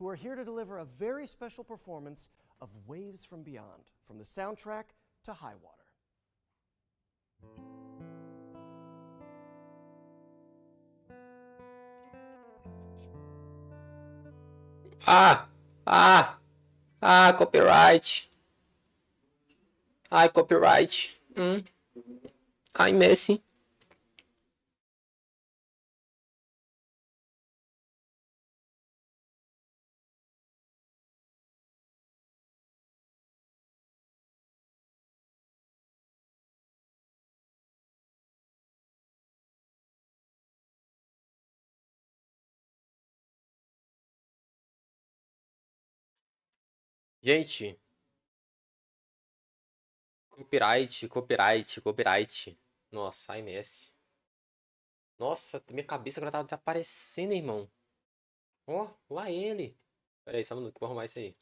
who are here to deliver a very special performance of Waves from Beyond, from the soundtrack to High Water. Copyright. Copyright. Ai, Messi. Gente, copyright. Nossa, ai, Messi. Nossa, minha cabeça agora tava desaparecendo, irmão. Ó, lá ele. Pera aí, só um minuto que eu vou arrumar isso aí.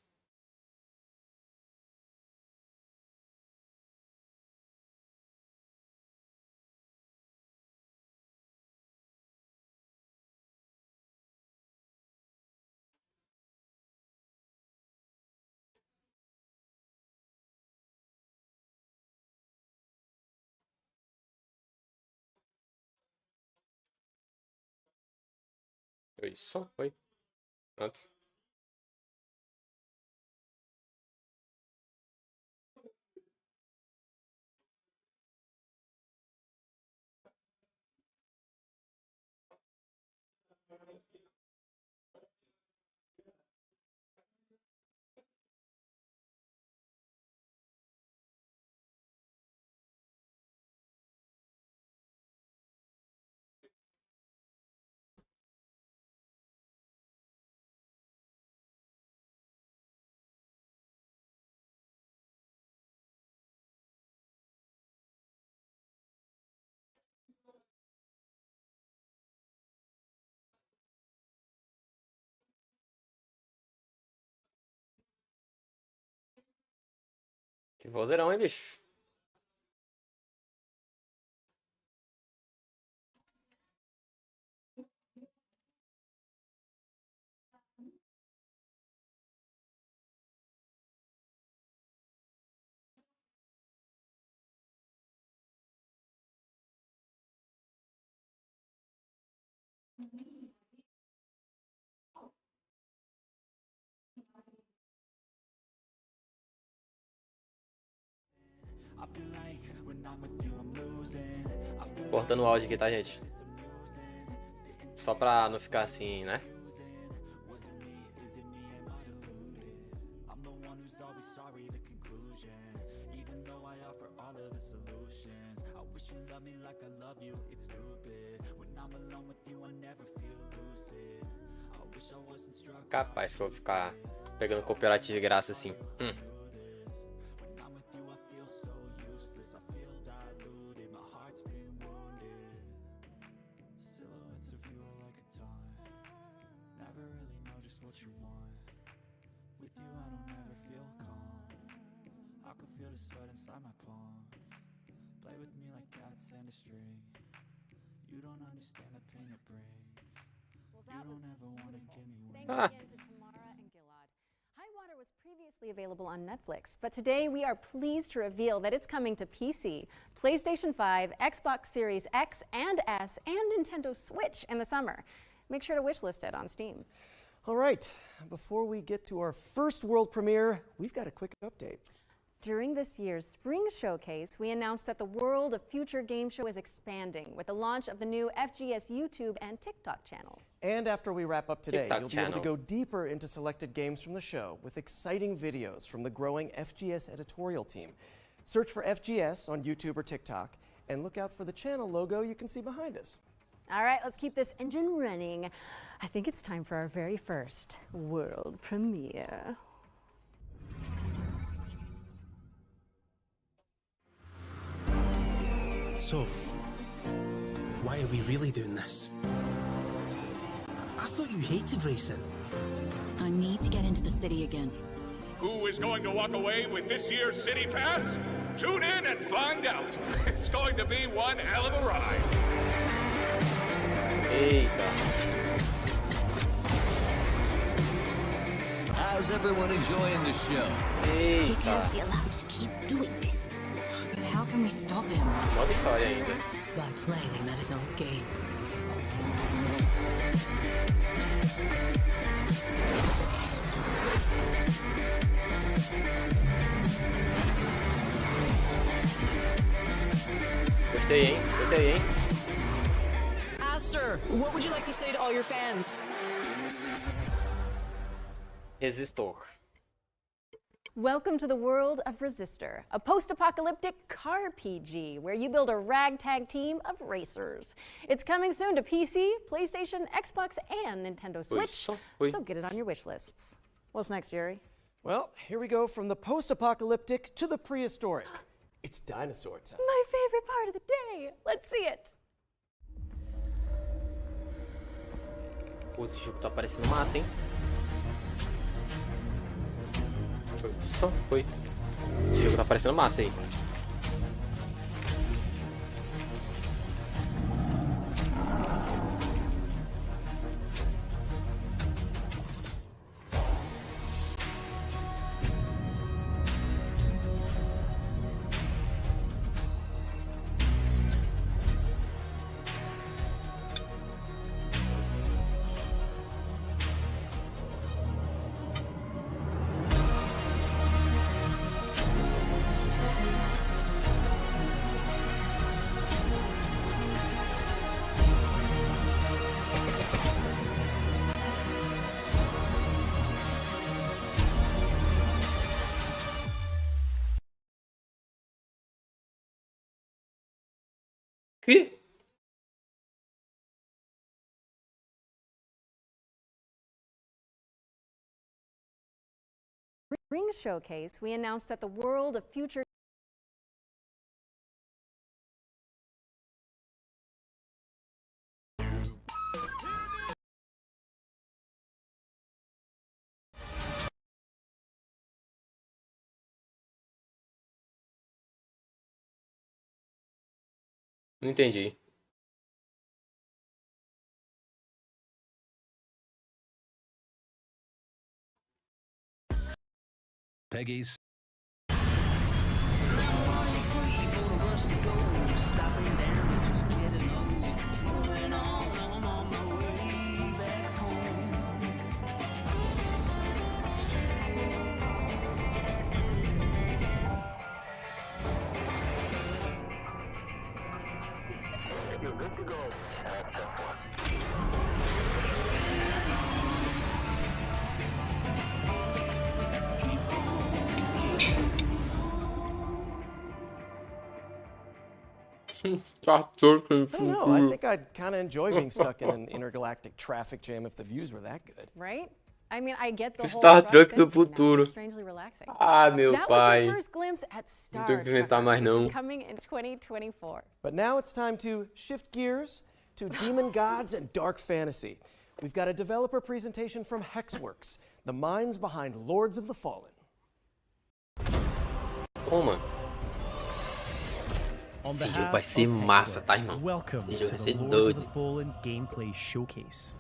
Isso, foi. Pronto. Que vozeirão, hein, bicho? Cortando o áudio aqui, tá, gente? Só pra não ficar assim, né? Capaz que eu vou ficar pegando copyright de graça assim. Available on Netflix, but today we are pleased to reveal that it's coming to PC, PlayStation 5, Xbox Series X and S, and Nintendo Switch in the summer. Make sure to wishlist it on Steam. All right, before we get to our first world premiere, we've got a quick update. During this year's Spring Showcase, we announced that the World of Future Game Show is expanding with the launch of the new FGS YouTube and TikTok channels. And after we wrap up today, TikTok you'll channel. be able to go deeper into selected games from the show with exciting videos from the growing FGS editorial team. Search for FGS on YouTube or TikTok and look out for the channel logo you can see behind us. All right, let's keep this engine running. I think it's time for our very first world premiere. So, why are we really doing this? I thought you hated racing. I need to get into the city again. Who is going to walk away with this year's City Pass? Tune in and find out. It's going to be one hell of a ride. Eita. How's everyone enjoying the show? He Eita, can't be allowed to keep doing this. But how can we stop him? nova história ainda. By playing him at his own game. Gostei, hein? Gostei, hein? Aster, what would you like to say to all your fans? Resistor. Welcome to the world of Resistor, a post-apocalyptic car PG where you build a ragtag team of racers. It's coming soon to PC, PlayStation, Xbox, and Nintendo Switch, Oi. so get it on your wish lists. What's next, Jerry? Well, here we go from the post-apocalyptic to the prehistoric. It's dinosaur time. My favorite part of the day. Let's see it. Pô, esse jogo tá parecendo massa, hein? Foi. Só foi. Esse jogo tá parecendo massa aí. Que? Ring Showcase, we announced that the world of future Não entendi. Peggy's. Tá torto no I don't know. I think I'd kind of enjoy being stuck in an intergalactic traffic jam if the views were that good. right? I mean, I get the whole Star truck Trek thing, do but now futuro. it's strangely relaxing. Ah, meu That was pai. your first glimpse at Star tenho que inventar Trek, mais, which não. is coming in 2024. But now it's time to shift gears to demon gods and dark fantasy. We've got a developer presentation from Hexworks, the minds behind Lords of the Fallen. Toma. On Esse jogo behalf vai ser of massa, tá, Hexworks, irmão? Welcome Esse to jogo vai the ser Lords of doido. the Fallen gameplay showcase.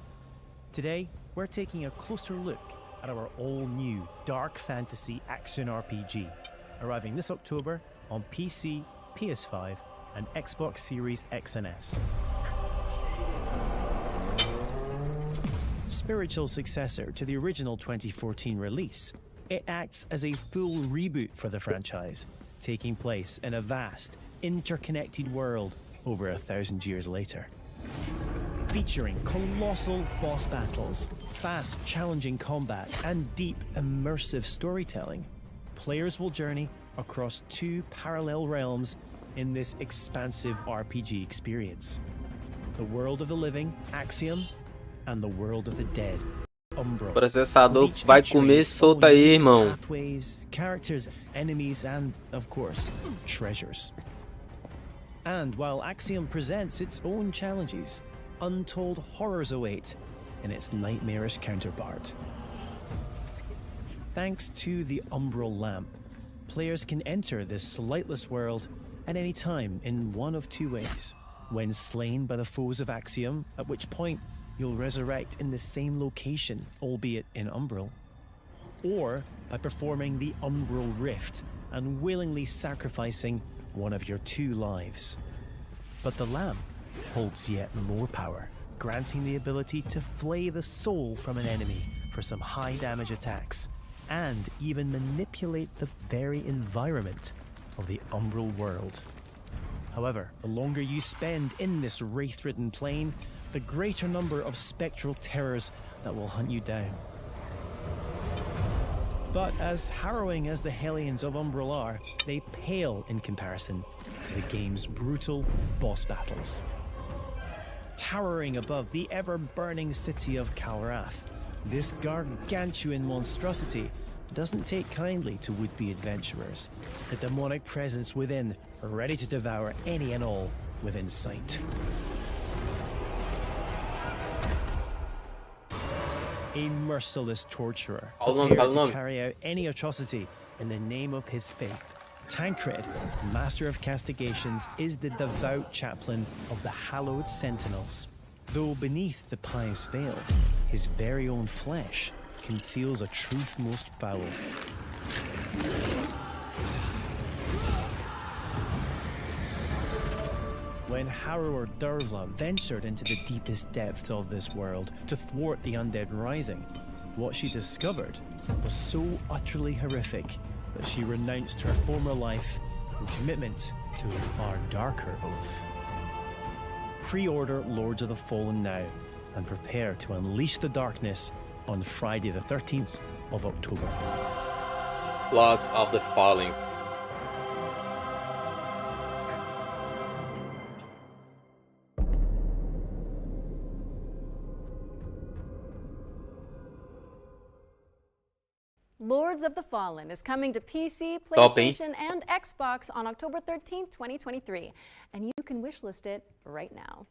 Today, we're taking a closer look at our all-new dark fantasy action RPG, arriving this October on PC, PS5, and Xbox Series X and S. Spiritual successor to the original 2014 release, it acts as a full reboot for the franchise, taking place in a vast, interconnected world over 1,000 years later. Featuring colossal boss battles, fast, challenging combat, and deep, immersive storytelling, players will journey across two parallel realms in this expansive RPG experience. The world of the living, Axiom, and the world of the dead, Umbral. Processador With each vai featuring comer its solto own aí, unique irmão. Pathways, characters, enemies, and, of course, treasures. And while Axiom presents its own challenges, untold horrors await in its nightmarish counterpart. Thanks to the Umbral Lamp, players can enter this lightless world at any time in one of two ways. When slain by the foes of Axiom, at which point you'll resurrect in the same location, albeit in Umbral. or by performing the Umbral Rift and willingly sacrificing one of your 2 lives. But the lamp holds yet more power, granting the ability to flay the soul from an enemy for some high damage attacks, and even manipulate the very environment of the Umbral world. However, the longer you spend in this wraith-ridden plane, the greater number of spectral terrors that will hunt you down. But as harrowing as the Hellions of Umbral are, they pale in comparison to the game's brutal boss battles. Towering above the ever-burning city of Kalrath, this gargantuan monstrosity doesn't take kindly to would-be adventurers, the demonic presence within ready to devour any and all within sight. A merciless torturer, prepared to carry out any atrocity in the name of his faith. Tancred, Master of Castigations, is the devout chaplain of the hallowed Sentinels. Though beneath the pious veil, his very own flesh conceals a truth most foul. When Harrower Durvla ventured into the deepest depths of this world to thwart the undead rising, what she discovered was so utterly horrific that she renounced her former life in commitment to a far darker oath. Pre-order Lords of the Fallen now and prepare to unleash the darkness on Friday the 13th of October. Lords of the Fallen. Lords of the Fallen is coming to PC, PlayStation, and Xbox on October 13th, 2023. And you can wishlist it right now.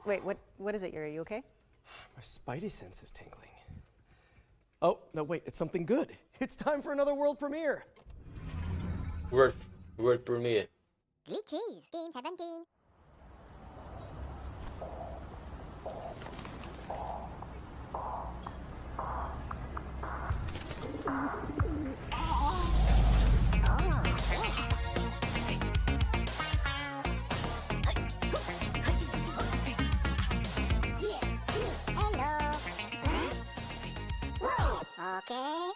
Wait, what is it, Yuri? Are you okay? My spidey sense is tingling. Oh, no, wait, it's something good. It's time for another world premiere. World premiere. Blue cheese, Team 17. Okay.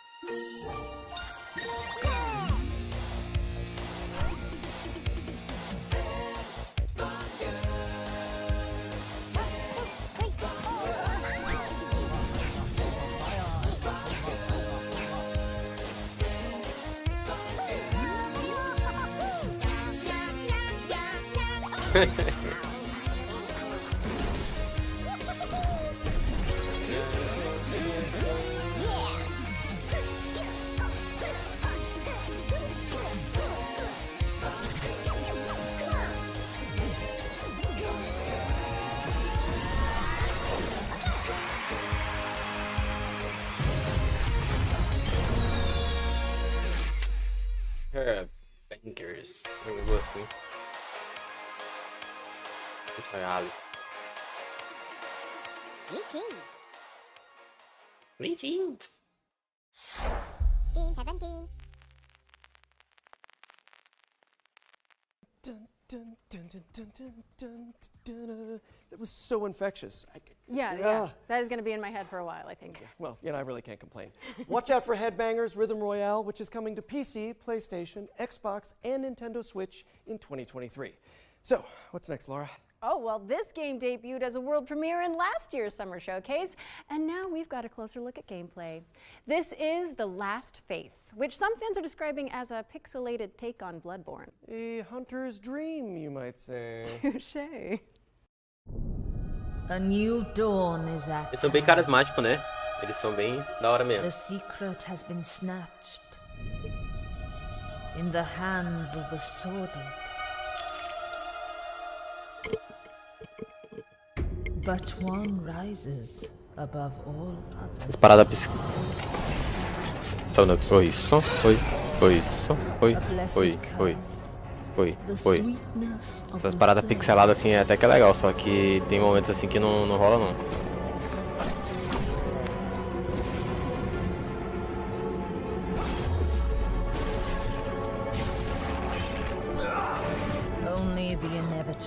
Bankers. Um negócio assim. Deixa eu olhar. Greetings. Team 17. Dun, dun, dun, dun, dun, dun, dun, dun, dun. That was so infectious. Yeah, that is going to be in my head for a while, I think. Well, I really can't complain. Watch out for Headbangers Rhythm Royale, which is coming to PC, PlayStation, Xbox, and Nintendo Switch in 2023. So, what's next, Laura? Oh, well, this game debuted as a world premiere in last year's Summer Showcase, and now we've got a closer look at gameplay. This is The Last Faith, which some fans are describing as a pixelated take on Bloodborne. A hunter's dream, you might say. Touché. A new dawn is at Eles são bem carismáticos, né? Eles são bem da hora mesmo. The secret has been snatched in the hands of the sordid. But one rises above all others. Essas paradas Oi, isso. Oi, oi, isso. Oi, oi, oi. Oi, oi. Essas paradas pixeladas assim até que é legal, só que tem momentos assim que não rola não.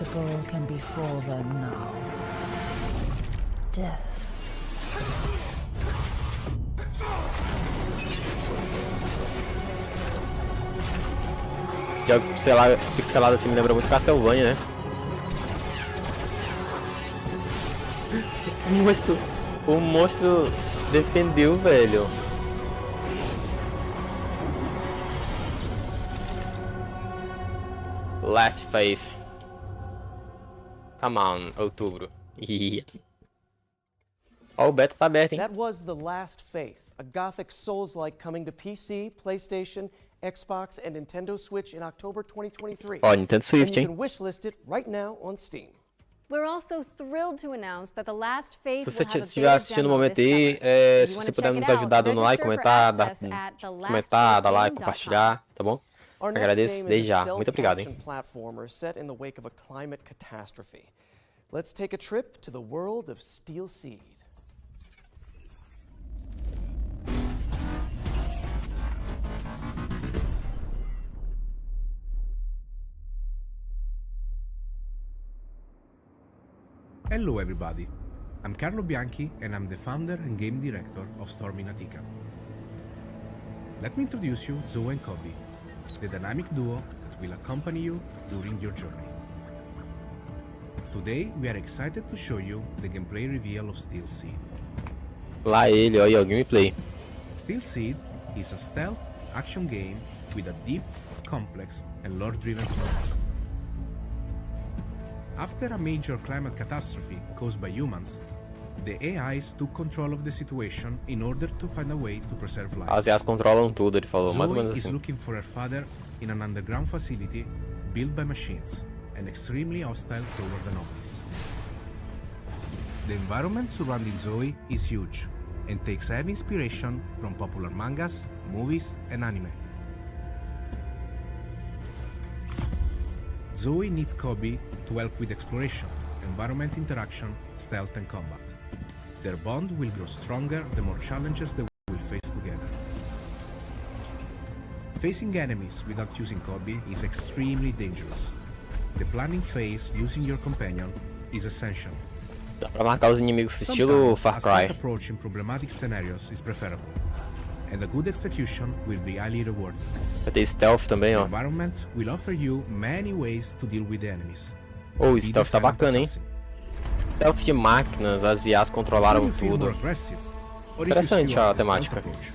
inevitable can befall them now. Death. Esses jogos pixelados assim me lembram muito Castlevania, né? O monstro defendeu, velho. Last Faith. Come on, outubro. Ó, o beta tá aberto, hein? That was The Last Faith, a gothic Souls-like coming to PC, PlayStation, Xbox, and Nintendo Switch in October 2023. Ó, Nintendo Switch, and you hein? can wishlist it right now on Steam. We're also thrilled to announce that The Last Faith Se você will have a estiver beta assistindo no demo momento this aí, summer. se You você wanna puder check nos it out, ajudar dando like, register for comentar, access at dar like, thelastfaithgame.com. compartilhar, tá bom? Our next Agradeço game desde is a já. stealth Muito obrigado, action hein? platformer set in the wake of a climate catastrophe. Let's take a trip to the world of Steel Seed. Hello everybody, I'm Carlo Bianchi and I'm the founder and game director of Storm in Attica. Let me introduce you Zoe and Kobe, the dynamic duo that will accompany you during your journey. Today we are excited to show you the gameplay reveal of Steel Seed. Lá ele, ó, aí, ó, gameplay. Steel Seed is a stealth action game with a deep, complex and lore-driven story. After a major climate catastrophe caused by humans, the AIs took control of the situation in order to find a way to preserve life. As IAs controlam tudo, ele falou, mais ou menos Zoe is assim. looking for her father in an underground facility built by machines and extremely hostile toward anomalies. The environment surrounding Zoe is huge and takes heavy inspiration from popular mangas, movies, and anime. Zoe needs Kobe to help with exploration, environment interaction, stealth, and combat. Their bond will grow stronger the more challenges they will face together. Facing enemies without using Kobe is extremely dangerous. The planning phase using your companion is essential. Dá pra marcar os inimigos estilo Sometimes Far a stealth Cry. approach in problematic scenarios is preferable, and a good execution will be highly rewarding. Vai ter stealth também, The ó. environment will offer you many ways to deal with the enemies. Oh, o Be stealth the tá silent bacana, hein? assassin. Stealth de máquinas, as IAs controlaram If you feel tudo. more aggressive, or if you Interessante prefer a the stealth temática. approach,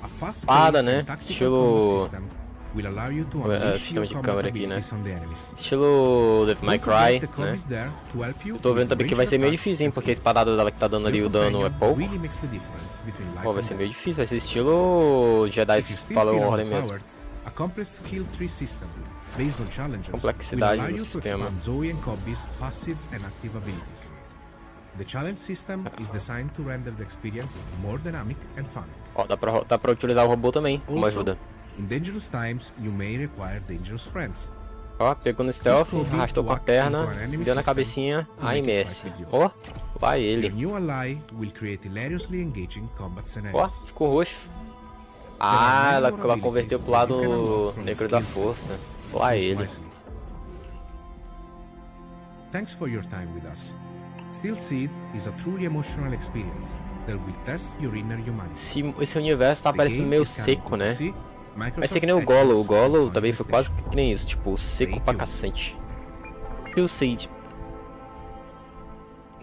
a fast-paced Espada, né? and tactical Estilo- combat system will allow you to unleash sistema your de combat câmera aqui, né? abilities on the enemies. Estilo Devil May Don't forget Cry, the Kobe né? is there to help you Eu tô vendo with também que vai ranged ser meio attacks difícil, hein? and Porque a skills. espadada dela que tá dando ali Your o dano é companion pouco. really makes the difference between life Pô, vai and ser death. meio difícil, vai ser estilo Jedi If you still Fallen feel Order mesmo. underpowered, a complex skill tree system based on challenges will Complexidade allow do you to sistema. expand Zoe and Kobe's passive and active abilities. The challenge system is designed to render the experience more dynamic and fun. Ó, dá pra utilizar o robô também, como Also, ajuda. in dangerous times, you may require dangerous friends. Ó, pegou no stealth, Use Kobe arrastou to com a act perna, into an enemy deu na system cabecinha, to make it AMS. fight with you. Ó, vai Your ele. new ally will create hilariously engaging combat Ó, scenarios. ficou roxo. There are Ah, many ela more abilities converteu pro that you lado can unlock from the negro da skill força. tree. Lá Choose ele. wisely. Thanks for your time with us. Steel Seed is a truly emotional experience that will test your inner humanity. Esse universo tá The parecendo game meio is coming seco, to né? PC, Vai ser que Microsoft nem o Golo. O Xbox, Golo Sony também foi quase PlayStation. que nem isso, tipo, seco Stay pra tuned. cacete. E o Seed.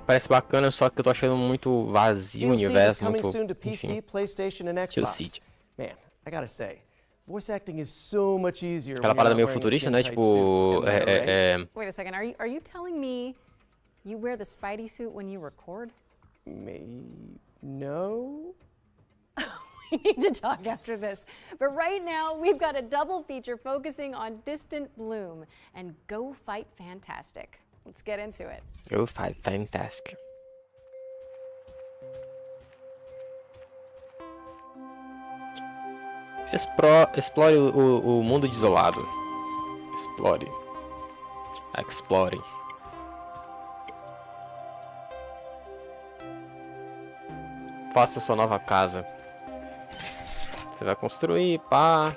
Parece bacana, só que eu tô achando muito vazio o Steel Seed is universo, coming muito... soon to PC, Enfim. PlayStation, and Steel Xbox. Seed. Man, I gotta say, voice acting is so much easier. Aquela when you're parada not meio wearing a futurista, né? skin-tight Tipo, suit. Am I right? Wait a second. Are you telling me you wear the Spidey suit when you record? No? We need to talk after this. But right now, we've got a double feature focusing on Distant Bloom and Go Fight Fantastic. Let's get into it. Eu faz fantastic. Explore o mundo desolado. Explore. Explore. Faça sua nova casa. Você vai construir, pá.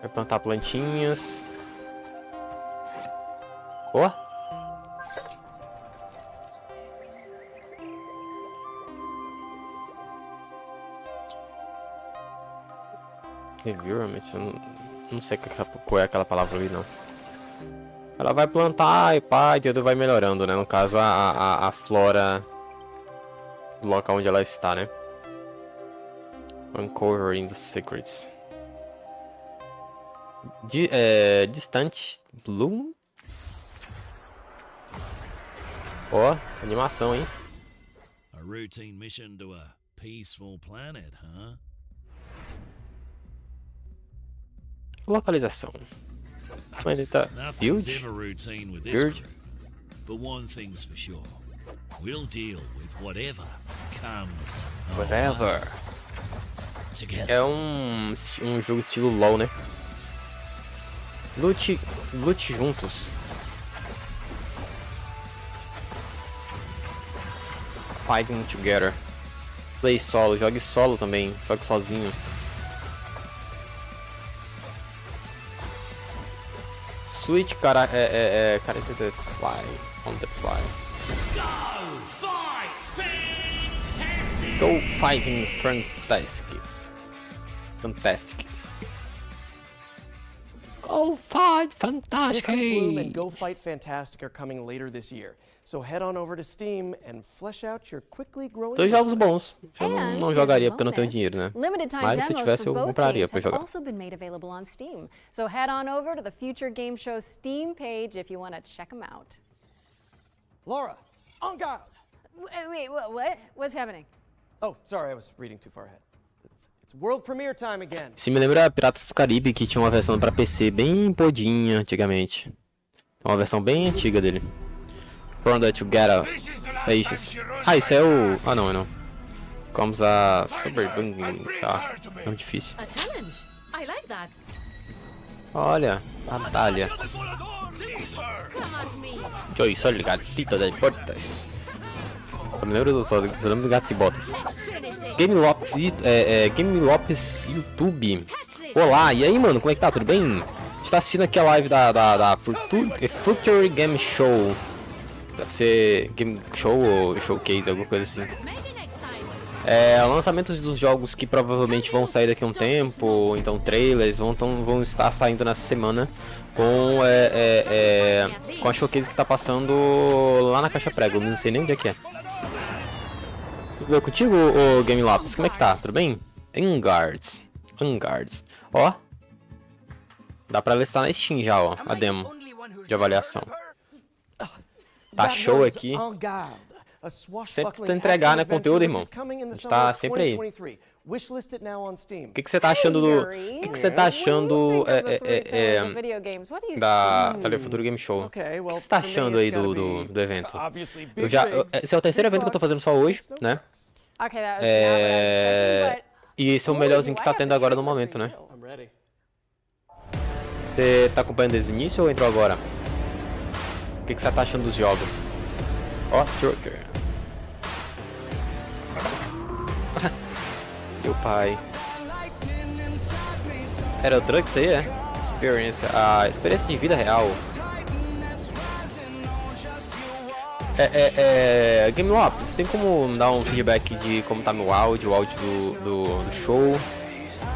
Vai plantar plantinhas. Ó. Environment, eu não sei qual é aquela palavra ali, não. Ela vai plantar e pá, e tudo vai melhorando, né? No caso, a flora do local onde ela está, né? Uncovering the secrets. Distant Bloom? Ó, animação, hein? A routine mission to a peaceful planet, huh? Localização. Mas ele tá... Nothing's Build? ever routine with this Build? crew. But one thing's for sure. We'll deal with whatever comes our Whatever. way. Together. É um jogo estilo LoL, né? Lute juntos. Fighting together. Play solo, jogue solo também, jogue sozinho. Switch, cara, cara, esse é fly, on the fly. Go fighting fantastic. Fantastic. Go fight fantastic. Distant Bloom and Go Fight Fantastic are coming later this year. So head on over to Steam and flesh out your quickly growing. Dois jogos bons. Eu And não here's jogaria a porque eu não tenho bonus. dinheiro, né? Limited time Mas se eu demos tivesse, for eu both compraria games pra have jogar. also been made available on Steam. So head on over to the Future Game Show Steam page if you want to check them out. Laura, en garde! Wait, what? What's happening? Oh, sorry, I was reading too far ahead. It's world premiere time again. Se me lembra Piratas do Caribe, que tinha uma versão pra PC bem podinha antigamente. Uma versão bem antiga dele. From the Together. É isso. Ah, isso é o... Ah, não, é não. Comes a Super Bang, sei lá. É muito difícil. A challenge. I like that. Olha, batalha. Come at me. Joy, sou gatito de botas. Eu me lembro do gato de botas. Let's finish this. Game Lopes YouTube. Olá, e aí, mano, como é que tá? Tudo bem? A gente tá assistindo aqui a live da Future Game Show. Deve ser Game Show ou Showcase, alguma coisa assim. Maybe next time. Lançamentos dos jogos que provavelmente vão sair daqui a um tempo, então trailers vão estar saindo nessa semana com a showcase que tá passando lá na caixa prego, não sei nem onde é que é. Tudo bem contigo, ô Game Lopes? Como é que tá? Tudo bem? Engards. Ó. Dá pra listar na Steam já, ó, a demo de avaliação. Tá show aqui. Sempre tenta entregar, né, conteúdo, irmão. A gente tá sempre aí. O que você tá achando do... O que você tá achando da Futuro Game Show? O que você tá achando aí do evento? Esse é o terceiro evento que eu tô fazendo só hoje, né? Okay, that was not what I was expecting, E esse é o melhorzinho que tá tendo agora no momento, né? Você tá acompanhando desde o início ou entrou agora? O que você tá achando dos jogos? Ó, Trucker. Meu pai. Era o drug isso aí, é? Experience. A experiência de vida real. Game Lopes, tem como dar um feedback de como tá meu áudio, o áudio do show?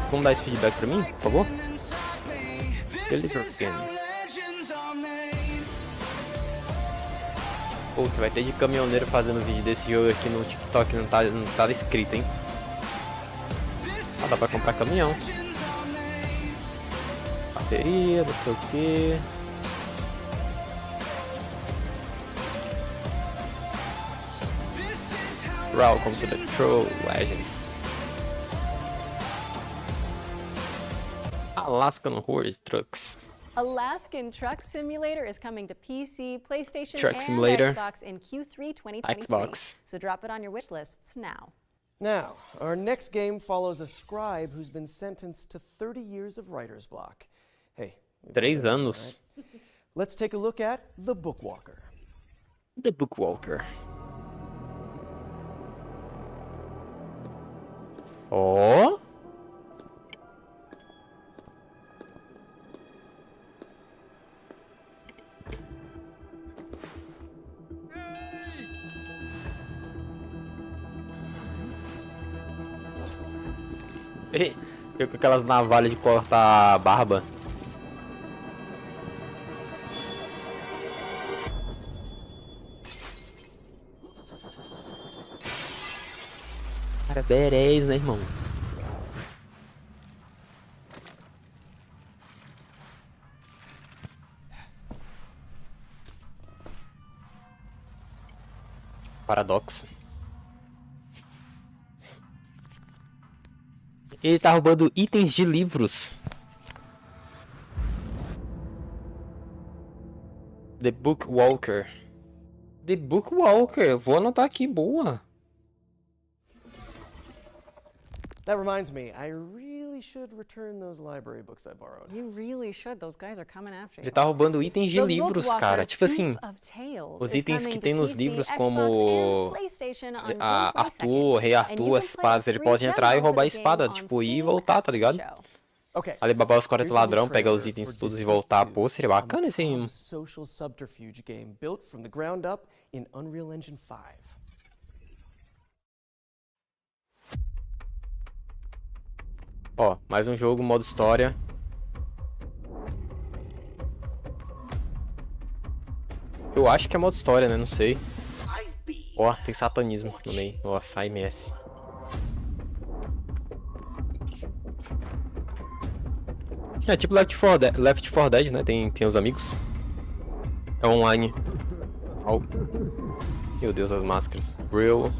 Como dar esse feedback pra mim, por favor? Pô, que vai ter de caminhoneiro fazendo vídeo desse jogo aqui no TikTok, não tá escrito, hein? Ah, dá pra comprar caminhão. Bateria, não sei o que. Welcome to the Troll Legends. Alaskan Horse Trucks. Alaskan Truck Simulator is coming to PC, PlayStation, Truck and Simulator. Xbox in Q3 2023. Xbox. So drop it on your wish lists now. Now, our next game follows a scribe who's been sentenced to 30 years of writer's block. Hey. 3 anos. Right? Let's take a look at The Bookwalker. The Bookwalker. Ó. Fica com aquelas navalhas de cortar a barba. Cara, berés, né, irmão? Paradoxo. Ele tá roubando itens de livros. The Book Walker. The Book Walker. Vou anotar aqui, boa. That reminds me, I really should return those library books I borrowed. You really should. Those guys are coming after you. Ele tá roubando itens de livros, cara. Tipo assim, os itens que tem nos livros, como Arthur, Rei Arthur, essas paradas, ele pode entrar e roubar a espada, tipo, ir e voltar, tá ligado? Alibaba os 40 ladrão, pegar os itens todos e voltar. Pô, seria bacana esse aí. Social subterfuge game built from the ground up in Unreal Engine 5. Ó, mais um jogo, modo história. Eu acho que é modo história, né? Não sei. Ó, tem satanismo no meio. Nossa, AMS. É tipo Left 4 Dead, né? Tem os amigos. É online. Oh. Meu Deus, as máscaras. Real.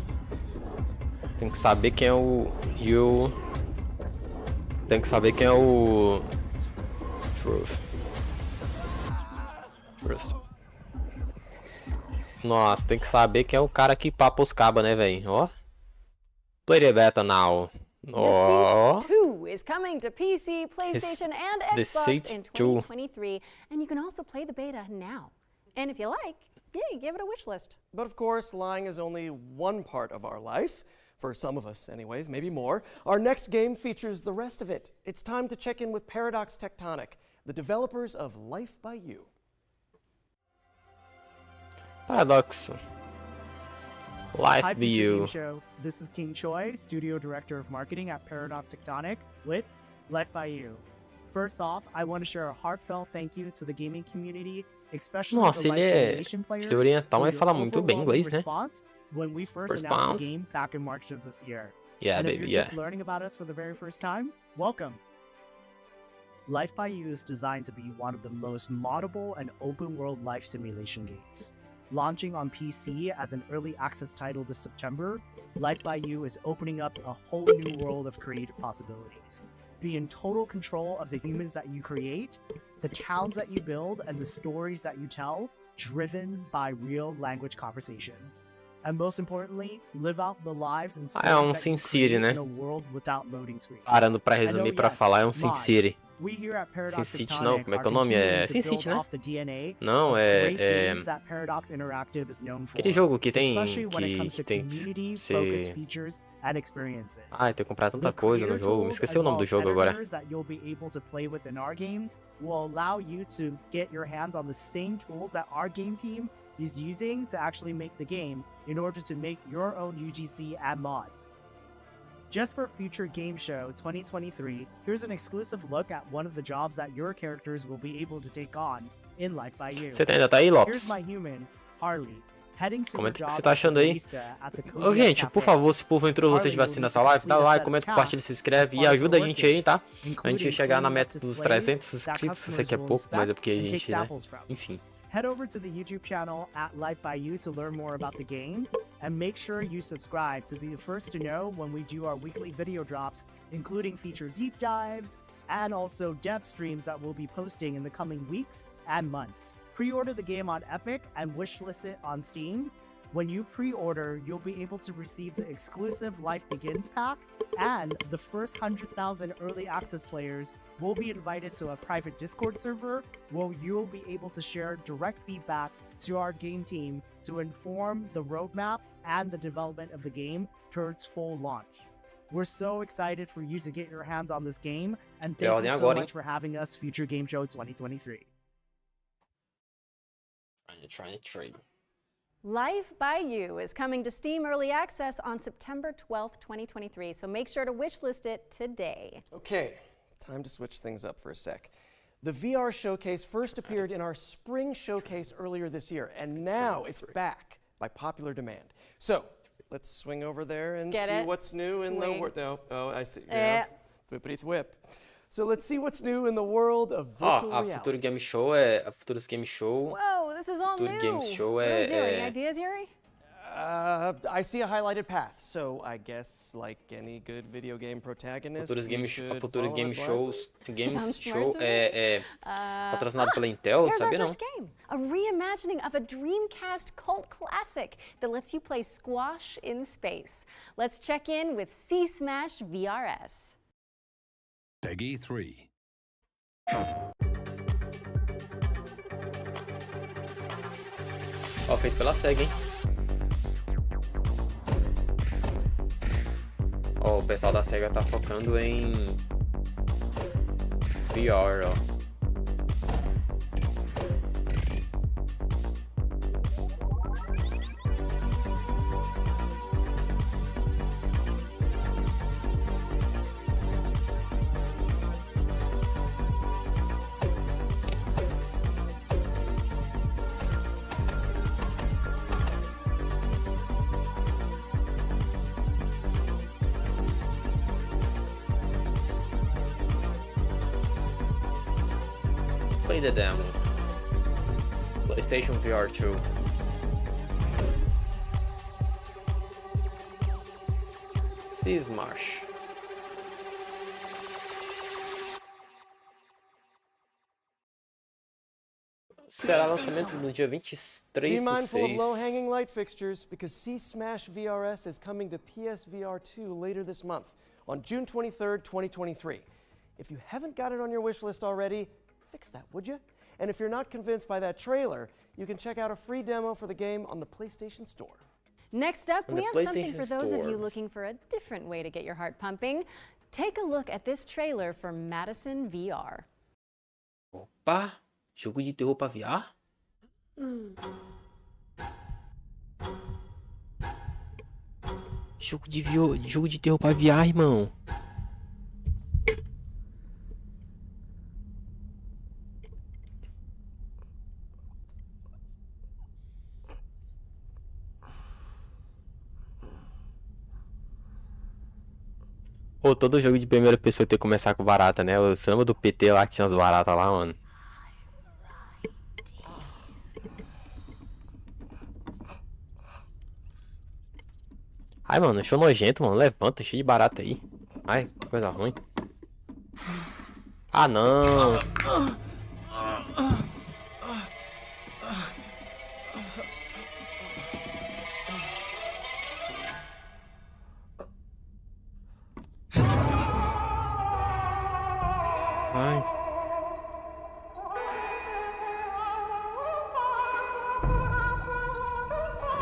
Tem que saber quem é o... Tem que saber quem é o... Truth. Nossa, tem que saber quem é o cara que papa os cabas, né, velho? Ó. Play the beta now. Ó. Deceit 2 is coming to PC, PlayStation, and Xbox in 2023, and you can also play the beta now. And if you like, yeah, give it a wish list. But of course, lying is only one part of our life. For some of us, anyways, maybe more. Our next game features the rest of it. It's time to check in with Paradox Tectonic, the developers of Life by You. Paradox. Life Hi, by Future You. Game Show. This is King Choi, Studio Director of Marketing at Paradox Tectonic with Life by You. First off, I want to share a heartfelt thank you to the gaming community, especially Nossa, the ele Life é Simulation players, de oriental, for mas your fala muito bem overwhelming inglês, né? response when we first announced Response. the game back in March of this year. Yeah, and baby, if you're just learning about us for the very first time, welcome. Life by You is designed to be one of the most moddable and open-world life simulation games. Launching on PC as an early access title this September, Life by You is opening up a whole new world of creative possibilities. Be in total control of the humans that you create, the towns that you build, and the stories that you tell, driven by real language conversations. And most importantly, live out the lives and stories that you Sin create City, né? in a world without loading screens. Parando pra resumir, pra falar, é um Sin mods. City. We here at Paradox Sin City Tectonic não, como é que é o are nome? É continuing to Sin build City, né? off the DNA Não, of é... great games that Paradox Interactive is known for, Aquele jogo que tem especially when it comes que to tem que community-focused ser... features and experiences. Ai, tem que comprar tanta The coisa no creator jogo. Me tools, esqueci as o nome well do as jogo agora. editors that you'll be able to play with in our game will allow you to get your hands on the same tools that our game team is using to actually make the game in order to make your own UGC and mods. Just for Future Game Show 2023, here's an exclusive look at one of the jobs that your characters will be able to take on in Life by You. Você ainda tá aí, Here's Lopes? my human, Harley, heading to her Comenta o que job você tá as a achando aí. barista at the Ô, Cozy gente, Cafe. por favor, se porventura você estiver assistindo essa live, dá like, comenta, compartilha, se inscreve e ajuda a gente aí, tá? A gente chegar na meta dos 300 inscritos, isso aqui é pouco, mas é porque a gente, né? Enfim. Head over to the YouTube channel at Life by You to learn more about the game, and make sure you subscribe to be the first to know when we do our weekly video drops, including feature deep dives, and also dev streams that we'll be posting in the coming weeks and months. Pre-order the game on Epic and wishlist it on Steam. When you pre-order, you'll be able to receive the exclusive Life Begins pack, and the first 100,000 early access players will be invited to a private Discord server where you'll be able to share direct feedback to our game team to inform the roadmap and the development of the game towards full launch. We're so excited for you to get your hands on this game, and thank you so much for having us, Future Game Show 2023. Trying to trade. Life by You is coming to Steam Early Access on September 12th, 2023, so make sure to wishlist it today. Okay, time to switch things up for a sec. The VR showcase first appeared in our spring showcase earlier this year, and now it's back by popular demand. So let's swing over there and see what's new in the world. Oh, I see. Yeah. Whippity whip. So let's see what's new in the world of virtual reality. A Futuro Game Show a Futuros Game Show. Whoa, this is all Futuro new. Game Show What are we doing? Ideas, Yuri? I see a highlighted path, so I guess like any good video game protagonist, A Futuro Game Show patrocinado pela Intel, Here's our sabia não? first game, a reimagining of a Dreamcast cult classic that lets you play squash in space. Let's check in with C-Smash VRS. Peggy 3. Ó, feito pela SEGA, hein? Ó, o pessoal da SEGA tá focando em VR, ó. Play the demo. PlayStation VR 2. C-Smash. Será lançamento no dia 23 Be do mindful of 6. low-hanging light fixtures because C-Smash VRS is coming to PSVR 2 later this month on June 23rd, 2023. If you haven't got it on your wish list already, fix that, would you? And if you're not convinced by that trailer, you can check out a free demo for the game on the PlayStation Store. Next up, we have something for those of you looking for a different way to get your heart pumping. Take a look at this trailer for Madison VR. Opa! Jogo de terror pra VR? Jogo de terror pra VR, irmão. Pô, todo jogo de primeira pessoa tem que começar com barata, né? Você lembra do PT lá que tinha as baratas lá, mano? Ai, mano, achou nojento, mano. Levanta, cheio de barata aí. Ai, coisa ruim. Ah, não. Ai.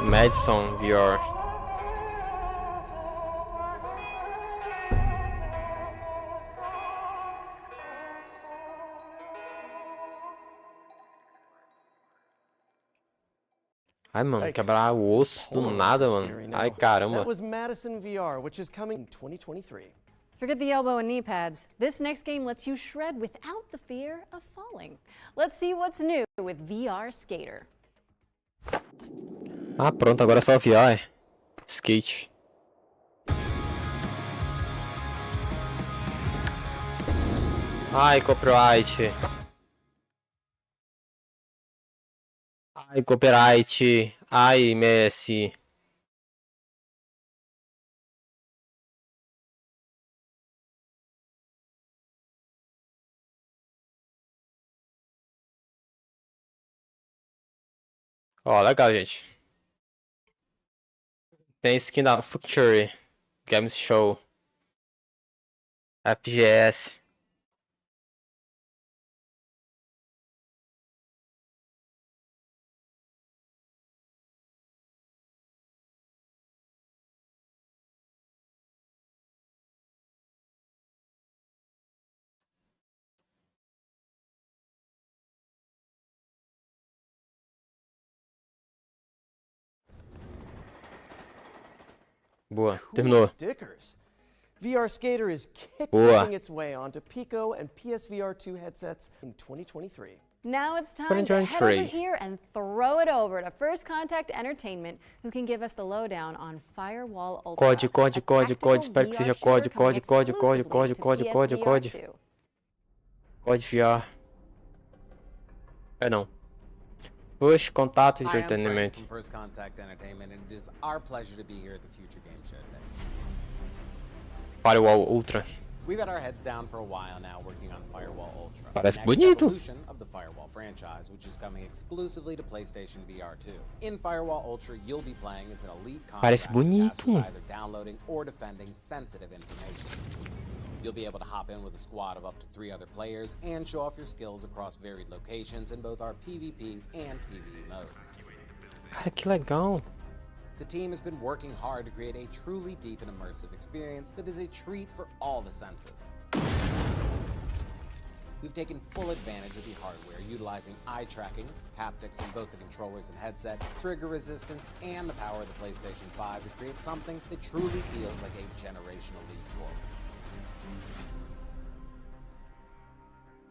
Madison VR. Ai, mano, quebrar o osso do nada, mano. Ai, caramba. That was Madison VR, which is coming in 2023. Forget the elbow and knee pads. This next game lets you shred without the fear of falling. Let's see what's new with VR Skater. Ah, pronto, agora é só VR. Skate. Ai, copyright. Ai, copyright. Ai, Messi. Ó, legal, gente. Tem skin da Future Games Show. FGS. Boa, Cool terminou. stickers. VR Skater is Boa. kick-flipping its way onto Pico and PSVR 2 headsets in 2023. Now it's time to head over 2023. here and throw it over to First Contact Entertainment, who can give us the lowdown on Firewall Ultra. COD, espero que seja COD, COD VR. É não. First Contact Hi, I'm Frank Entertainment. from First Contact Entertainment, and it is our pleasure to be here at the Future Game Show today. Firewall Ultra. We've had our heads down for a while now working on Firewall Ultra. Parece the next bonito. evolution of the Firewall franchise, which is coming exclusively to PlayStation VR 2. In Firewall Ultra, you'll be playing as an elite Parece contractor tasked with bonito. either downloading or defending sensitive information. You'll be able to hop in with a squad of up to 3 other players and show off your skills across varied locations in both our PvP and PvE modes. Cara, que legal. The team has been working hard to create a truly deep and immersive experience that is a treat for all the senses. We've taken full advantage of the hardware, utilizing eye tracking, haptics in both the controllers and headset, trigger resistance, and the power of the PlayStation 5 to create something that truly feels like a generational leap forward.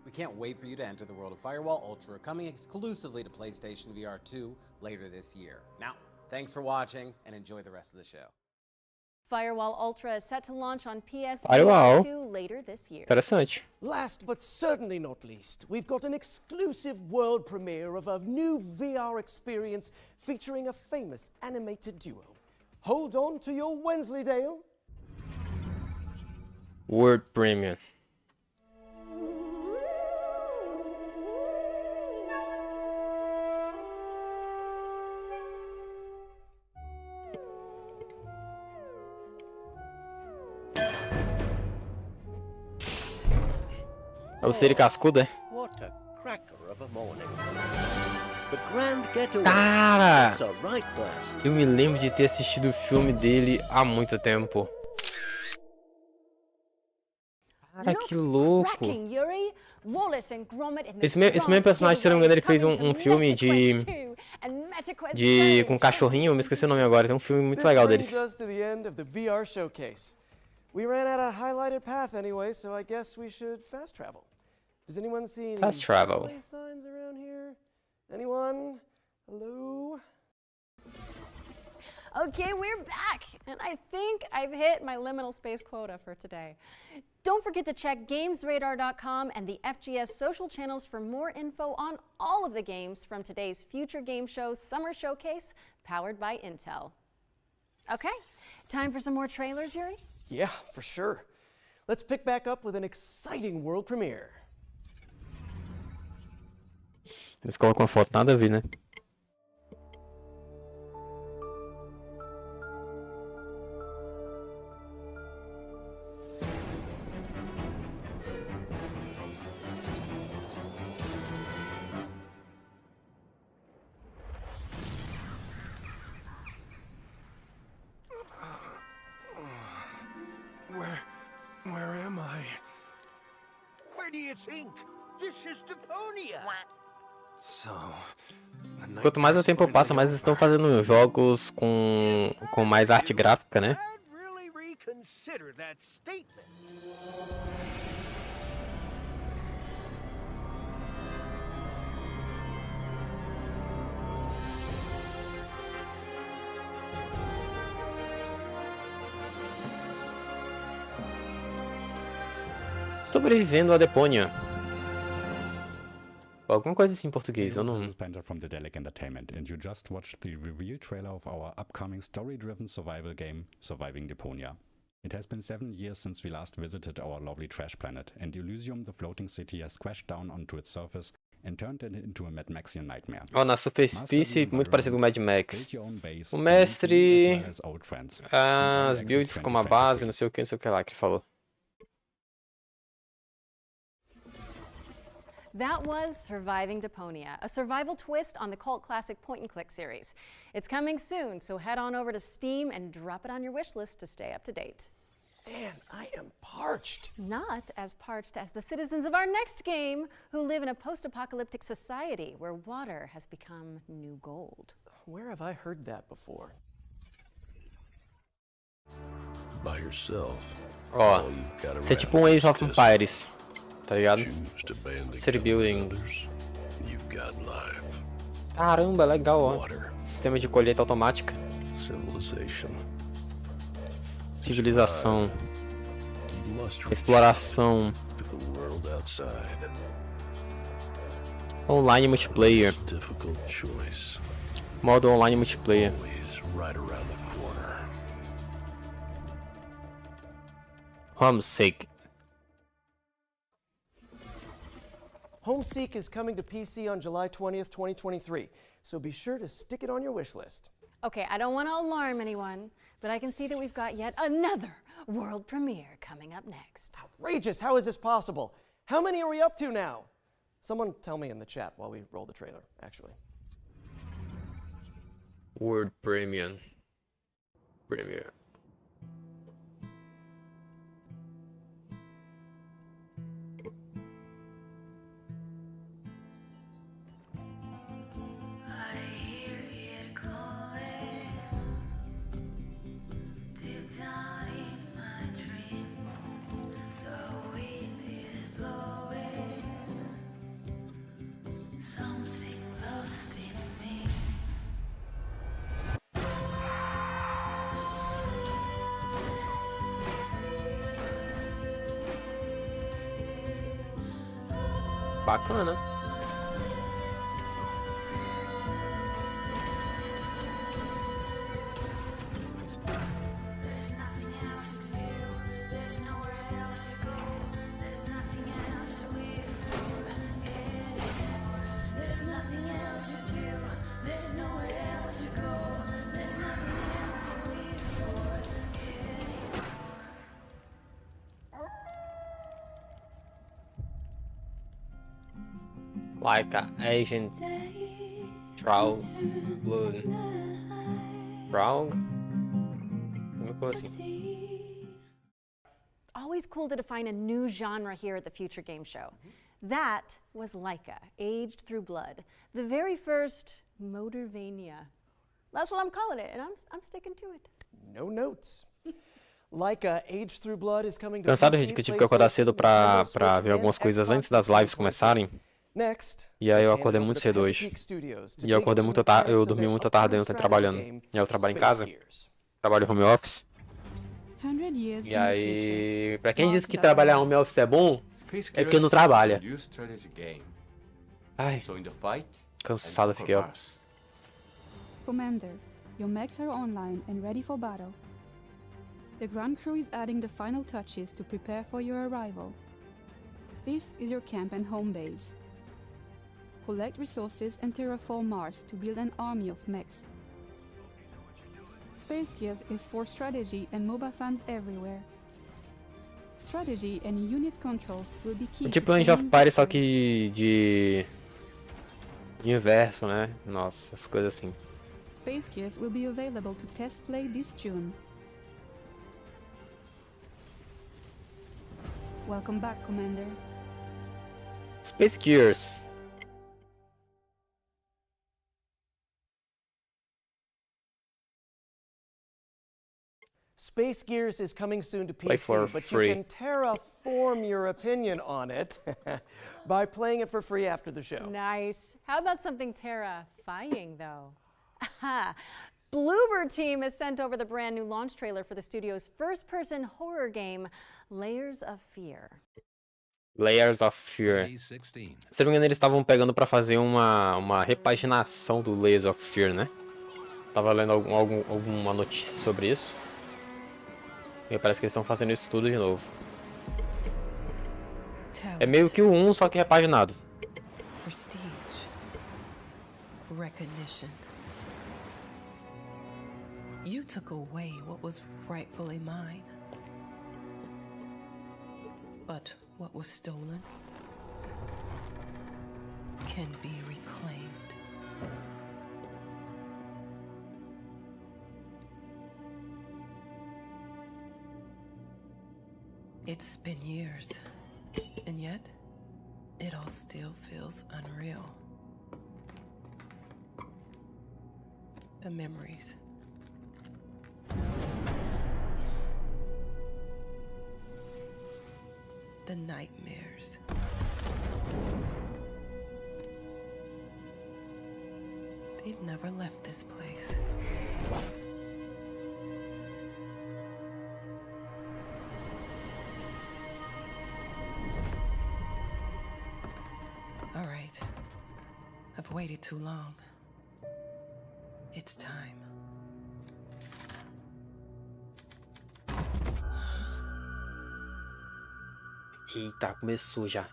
We can't wait for you to enter the world of Firewall Ultra, coming exclusively to PlayStation VR 2 later this year. Now, thanks for watching, and enjoy the rest of the show. Firewall Ultra is set to launch on Firewall. PSVR 2 later this year. Interessante. Last but certainly not least, we've got an exclusive world premiere of a new VR experience featuring a famous animated duo. Hold on to your Wensleydale. World Premium. É o Siri cascudo, é? What a cracker of a morning. The grand getaway. Cara! It's a right blast. Eu me lembro de ter assistido o filme dele há muito tempo. Cara, que louco! Cracking, Yuri. Wallace and Gromit in the Esse mesmo personagem, se eu não me engano, ele fez um filme com cachorrinho, eu me esqueci o nome agora, tem um filme muito legal deles. This brings us to the end of the VR showcase. We ran out of highlighted path anyway, so I guess we should fast travel. Does anyone see any Fast travel. subway signs around here? Anyone? Hello? Okay, we're back, and I think I've hit my liminal space quota for today. Don't forget to check GamesRadar.com and the FGS social channels for more info on all of the games from today's Future Game Show's Summer Showcase, powered by Intel. Okay, time for some more trailers, Yuri? Yeah, for sure. Let's pick back up with an exciting world premiere. Eles colocam uma foto nada a ver, né? Where am I? Where do you think? This is Deponia. So, Quanto mais o tempo passa, mais eles estão fazendo jogos com mais arte gráfica, né? Really reconsider that statement. Sobrevivendo a Deponia. Alguma coisa assim em português, eu não... This is Penta from the Delic Entertainment, and you just watched the reveal trailer of our upcoming story-driven survival game, Surviving Deponia. It has been 7 years since we last visited our lovely trash planet, and Elysium, the floating city, has crashed down onto its surface and turned it into a Mad Maxian nightmare. Ó, na superfície, muito parecido com o Mad Max. O mestre... as builds como a base, não sei o que lá que ele falou. That was Surviving Deponia, a survival twist on the cult classic point-and-click series. It's coming soon, so head on over to Steam and drop it on your wish list to stay up to date. Man, I am parched. Not as parched as the citizens of our next game, who live in a post-apocalyptic society where water has become new gold. Where have I heard that before? By yourself. Ó, isso é tipo um Age of Empires, tá ligado? City building. Caramba, legal, ó. Sistema de colheita automática. Civilização. Exploração. Online multiplayer. Modo online multiplayer. Homesick. Homeseek is coming to PC on July 20th, 2023, so be sure to stick it on your wish list. Okay, I don't want to alarm anyone, but I can see that we've got yet another world premiere coming up next. Outrageous! How is this possible? How many are we up to now? Someone tell me in the chat while we roll the trailer, actually. World premiere. Bacana. Like a Asian Troll Blood. Troll? Uma coisa assim. Always cool to define a new genre here at the Future Game Show. That was Laika, Aged Through Blood, the very first Motorvania. That's what I'm calling it, and I'm sticking to it. No notes. Laika, Aged Through Blood is coming to Cansado, PC, gente, que eu tive que acordar cedo pra ver algumas coisas antes das lives começarem. E aí eu acordei muito cedo hoje. E eu acordei muito tarde, eu dormi muito tarde ontem trabalhando. E aí eu trabalho em casa, trabalho home office. E aí, pra quem disse que trabalhar home office é bom, é porque não trabalha. Ai, cansado fiquei, ó. Commander, your mechs are online and ready for battle. The ground crew is adding the final touches to prepare for your arrival. This is your camp and home base. Collect resources and terraform Mars to build an army of mechs. Space Gears is for strategy and MOBA fans everywhere. Strategy and unit controls will be key. Tipo Age of Empires, só que de inverso, né? Nossa, essas coisas assim. Space Gears will be available to test play this June. Welcome back, Commander. Space Gears. Space Gears is coming soon to Play PC, for but free. you can terraform your opinion on it by playing it for free after the show. Nice. How about something terrifying, though? Bloober Team has sent over the brand new launch trailer for the studio's first-person horror game, Layers of Fear. Layers of Fear. Se não me engano, eles estavam pegando pra fazer uma repaginação do Layers of Fear, né? Tava lendo alguma notícia sobre isso. E parece que eles estão fazendo isso tudo de novo. É meio que o 1, só que repaginado. Prestige. Recognition. You took away what was rightfully mine. But what was stolen can be reclaimed. It's been years, and yet it all still feels unreal. The memories. The nightmares. They've never left this place. All right. I've waited too long. It's time. Eita, começou já.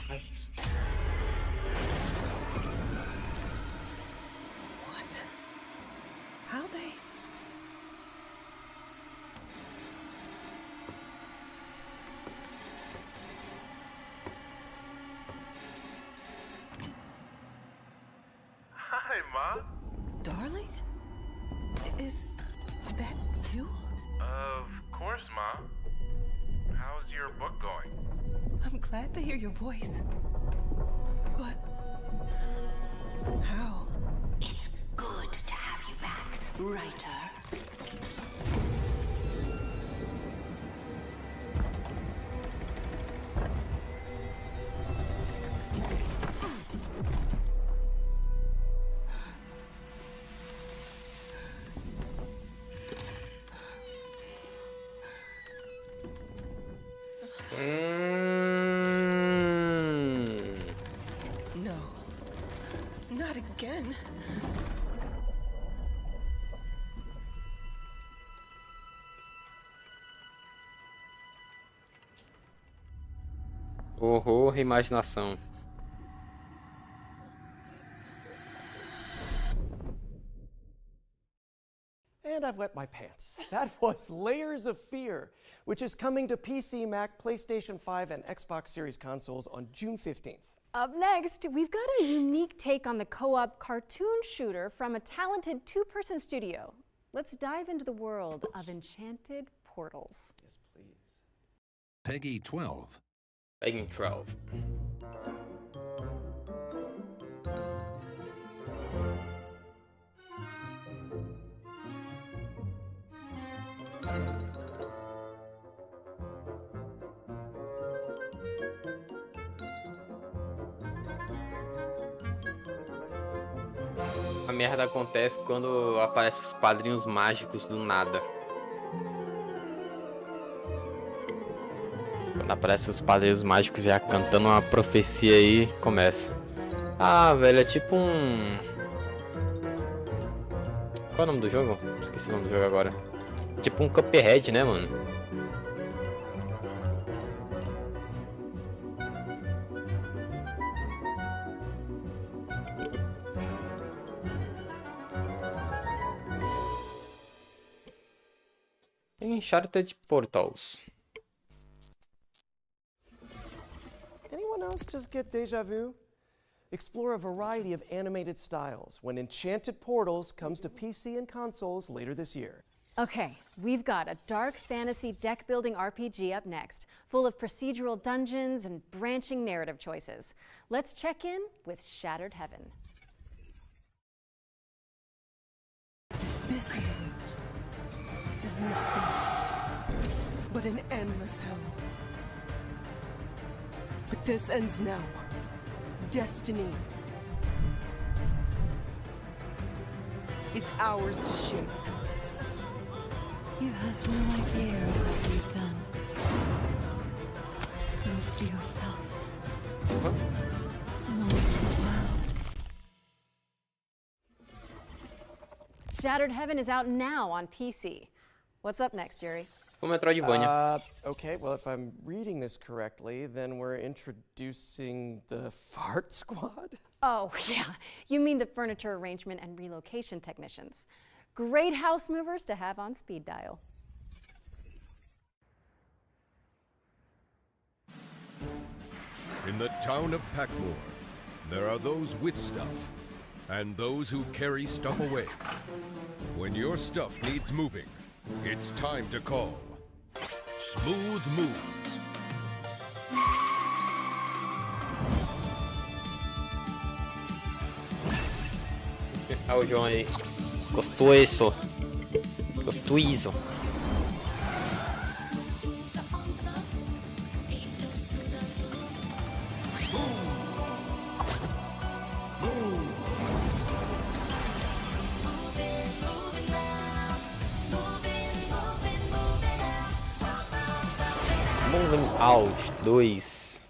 Ai, que susto. What? How they? Hi, Ma. Darling? Is that you? Of course, Ma. How's your book going? I'm glad to hear your voice. But how? It's good to have you back, writer. No. Not again. Horror e imaginação. And I've wet my pants. That was Layers of Fear, which is coming to PC, Mac, PlayStation 5, and Xbox Series consoles on June 15th. Up next, we've got a unique take on the co-op cartoon shooter from a talented two-person studio. Let's dive into the world of enchanted portals. Yes, please. Peggy 12. Peggy 12. A merda acontece quando aparecem os padrinhos mágicos do nada. Quando aparecem os padrinhos mágicos já cantando uma profecia aí, começa. Ah, velho, é tipo um... Qual é o nome do jogo? Esqueci o nome do jogo agora. Tipo um Cuphead, né, mano? Uncharted Portals. Anyone else just get deja vu? Explore a variety of animated styles when Enchanted Portals comes to PC and consoles later this year. Okay, we've got a dark fantasy deck-building RPG up next, full of procedural dungeons and branching narrative choices. Let's check in with Shattered Heaven. This world is nothing but an endless hell. But this ends now. Destiny. It's ours to shape. You have no idea of what you've done. Not to yourself. Not to the world. Shattered Heaven is out now on PC. What's up next, Yuri? O Metroidvania. Okay, well, if I'm reading this correctly, then we're introducing the Fart Squad? Oh, yeah. You mean the furniture arrangement and relocation technicians. Great house movers to have on speed dial. In the town of Packmore, there are those with stuff, and those who carry stuff away. When your stuff needs moving, it's time to call Smooth Moves. Olha o João aí. Gostoso. Gostoso. Moving Out 2.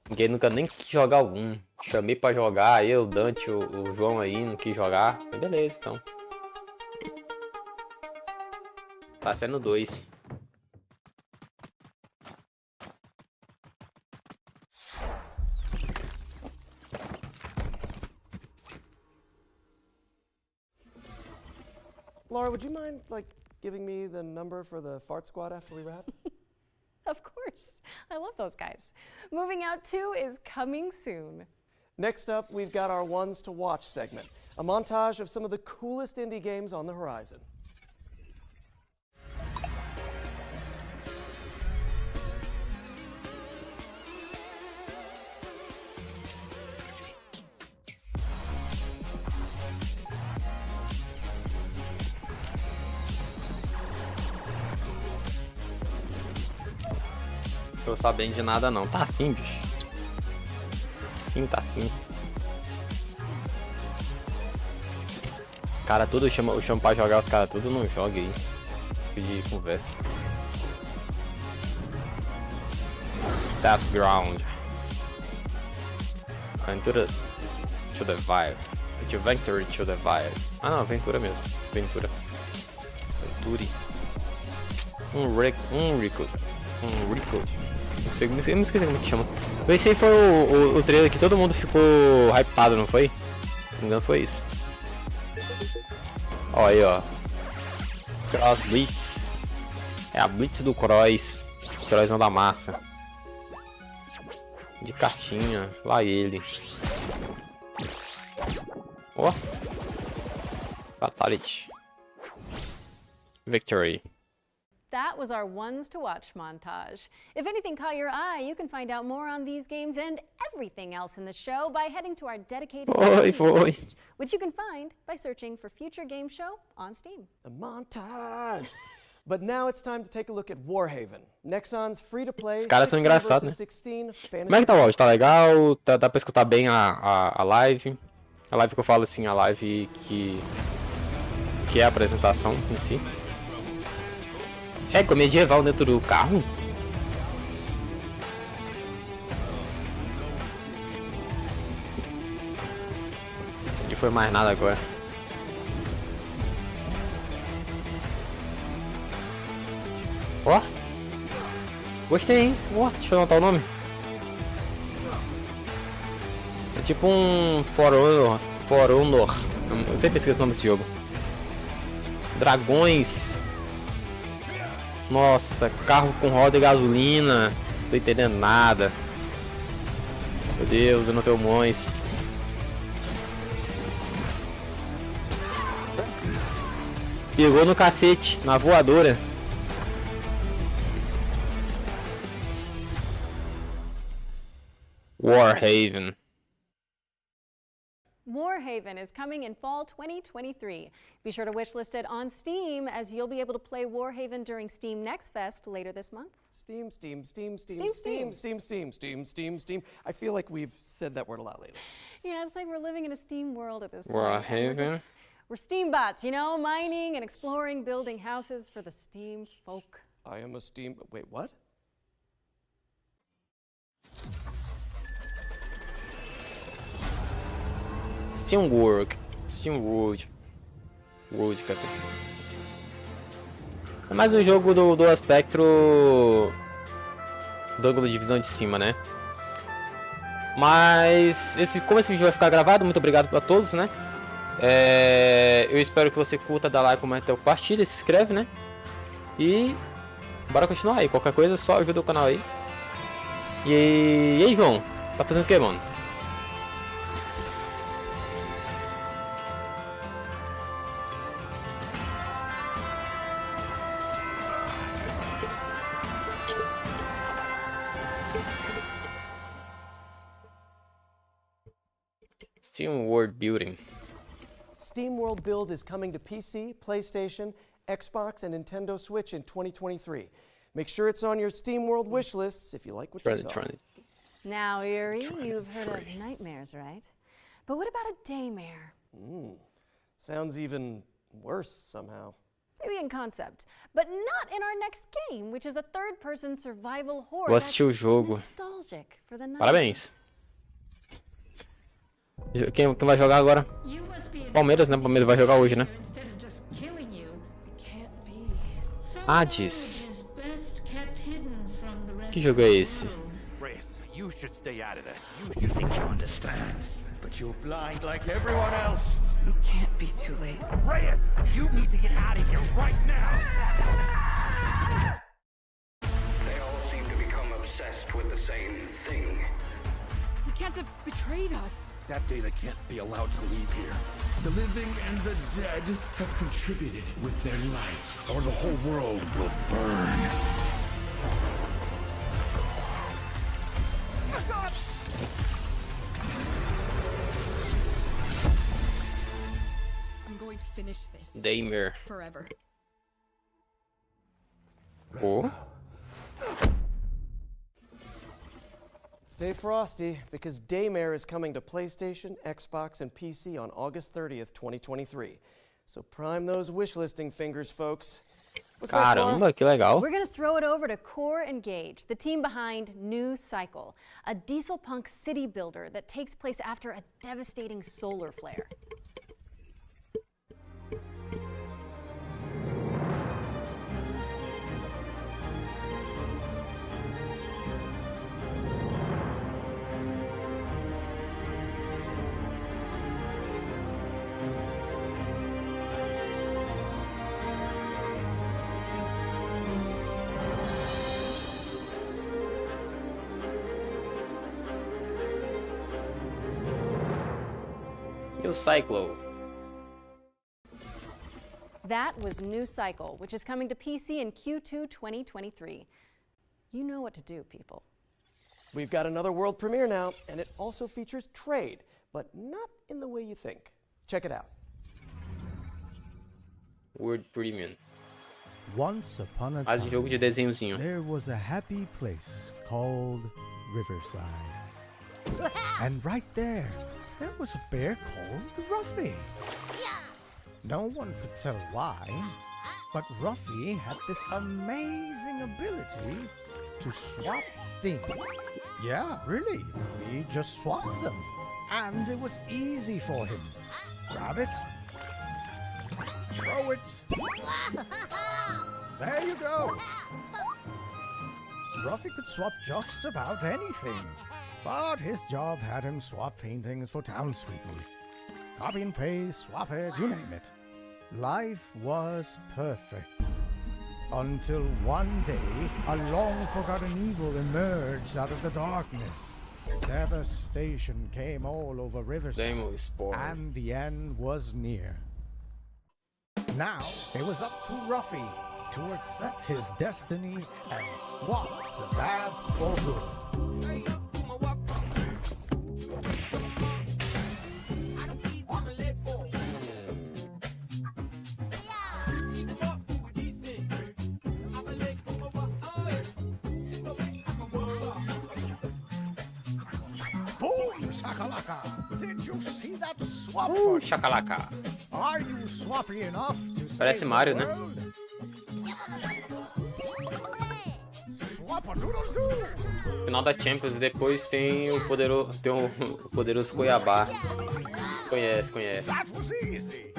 Ninguém nunca nem quis jogar o 1. Chamei pra jogar, eu, Dante, o João aí não quis jogar. Beleza, então. Tá sendo 2. Laura, would you mind, like, giving me the number for the fart squad after we wrap? Of course. I love those guys. Moving Out 2 is coming soon. Next up, we've got our Ones to Watch segment, a montage of some of the coolest indie games on the horizon. Tô sabendo de nada não. Tá assim, bicho. Sim, tá assim. Os caras tudo eu chamo pra jogar, os caras tudo não joga aí. Pedir conversa. Background. Aventura to the Vibe. Adventure to the Vibe. Ah não, aventura mesmo. Aventura. Aventure. Record. Não sei, me esqueci como é que chama. Esse aí foi o trailer que todo mundo ficou hypado, não foi? Se não me engano foi isso. Ó aí, ó. Cross Blitz. É a Blitz do Cross. Cross não da massa. De cartinha. Lá ele. Ó. Fatality. Victory. That was our Ones to Watch montage. If anything caught your eye, you can find out more on these games and everything else in the show by heading to our dedicated page, which you can find by searching for Future Game Show on Steam. A montage! But now it's time to take a look at Warhaven, Nexon's free-to-play. Os caras são engraçados, né? 16 Como é que tá o áudio? Tá legal? Dá pra escutar bem a live? A live que eu falo assim, a live que é a apresentação em si. Régua medieval dentro do carro? Não foi mais nada agora. Ó! Gostei, hein? Ó, deixa eu anotar o nome. É tipo um For Honor. Eu sempre esqueço o nome desse jogo. Dragões. Nossa, carro com roda e gasolina. Não tô entendendo nada. Meu Deus, eu não tenho mães. Pegou no cacete, na voadora. Warhaven. Warhaven is coming in fall 2023. Be sure to wishlist it on Steam, as you'll be able to play Warhaven during Steam Next Fest later this month. Steam. Steam. I feel like we've said that word a lot lately. Yeah, it's like we're living in a Steam world at this point. Warhaven. We're Steam bots, you know, mining and exploring, building houses for the Steam folk. I am a Steam. Wait, what? Steamworld, quer dizer. É mais um jogo do aspecto do ângulo de visão de cima, né? Mas como esse vídeo vai ficar gravado, muito obrigado a todos, né? Eu espero que você curta, dá like, comenta, compartilha, se inscreve, né? E bora continuar aí. Qualquer coisa, só ajuda o canal aí. E aí, João? Tá fazendo o que, mano? Steam World Building. SteamWorld build is coming to PC, PlayStation, Xbox, and Nintendo Switch in 2023. Make sure it's on your SteamWorld wish lists if you like what you saw. Now, Yuri, you've heard of nightmares, right? But what about a daymare? Sounds even worse somehow. Maybe in concept, but not in our next game, which is a third-person survival horror Vou assistir o that's jogo. nostalgic for the 90s. Parabéns. Quem vai jogar agora? Palmeiras, né? Palmeiras vai jogar hoje, né? Hades. Que jogo é esse? Reyes, you should stay out of this. You think you understand, but you're blind like everyone else. It can't be too late. Reyes, you need to get out of here right now. They all seem to become obsessed with the same thing. You can't have betrayed us. That data can't be allowed to leave here. The living and the dead have contributed with their light, or the whole world will burn. I'm going to finish this. Daymare. Forever. Oh. Stay frosty, because Daymare is coming to PlayStation, Xbox, and PC on August 30th, 2023. So prime those wishlisting fingers, folks. What's next, Laura? Caramba, que legal. We're going to throw it over to Core Engage, the team behind New Cycle, a diesel punk city builder that takes place after a devastating solar flare. New Cycle. That was New Cycle, which is coming to PC in Q2 2023. You know what to do, people. We've got another world premiere now, and it also features trade, but not in the way you think. Check it out. World Premium. Once upon a Mais jogo de desenhozinho. there was a happy place called Riverside. And right there was a bear called Ruffy. No one could tell why, but Ruffy had this amazing ability to swap things. Yeah, really. He just swapped them. And it was easy for him. Grab it. Throw it. There you go. Ruffy could swap just about anything. But his job had him swap paintings for townspeople. Copy and paste, swap it, you name it. Life was perfect. Until one day, a long-forgotten evil emerged out of the darkness. Devastation came all over Riverside, and the end was near. Now, it was up to Ruffy to accept his destiny and swap the bad for good. Boom, shakalaka! Did you see that swap? Shakalaka. Are you swappy enough to Parece save Mario, the né? world? Swap-a-doodle-doo! Final da Champions e depois tem o poderoso Cuiabá. Conhece. That was easy.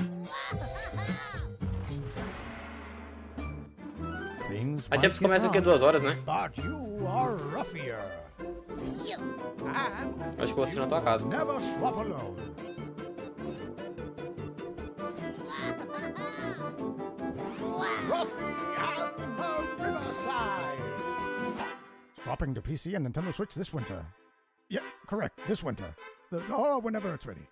Things A Champions might começa get aqui 2 horas, né? rough, but you are ruffier. And Acho que eu vou assistir na tua casa. never swap alone. Ruffy and the Riverside. Swapping to PC and Nintendo Switch this winter. Yeah, correct, this winter. Whenever it's ready.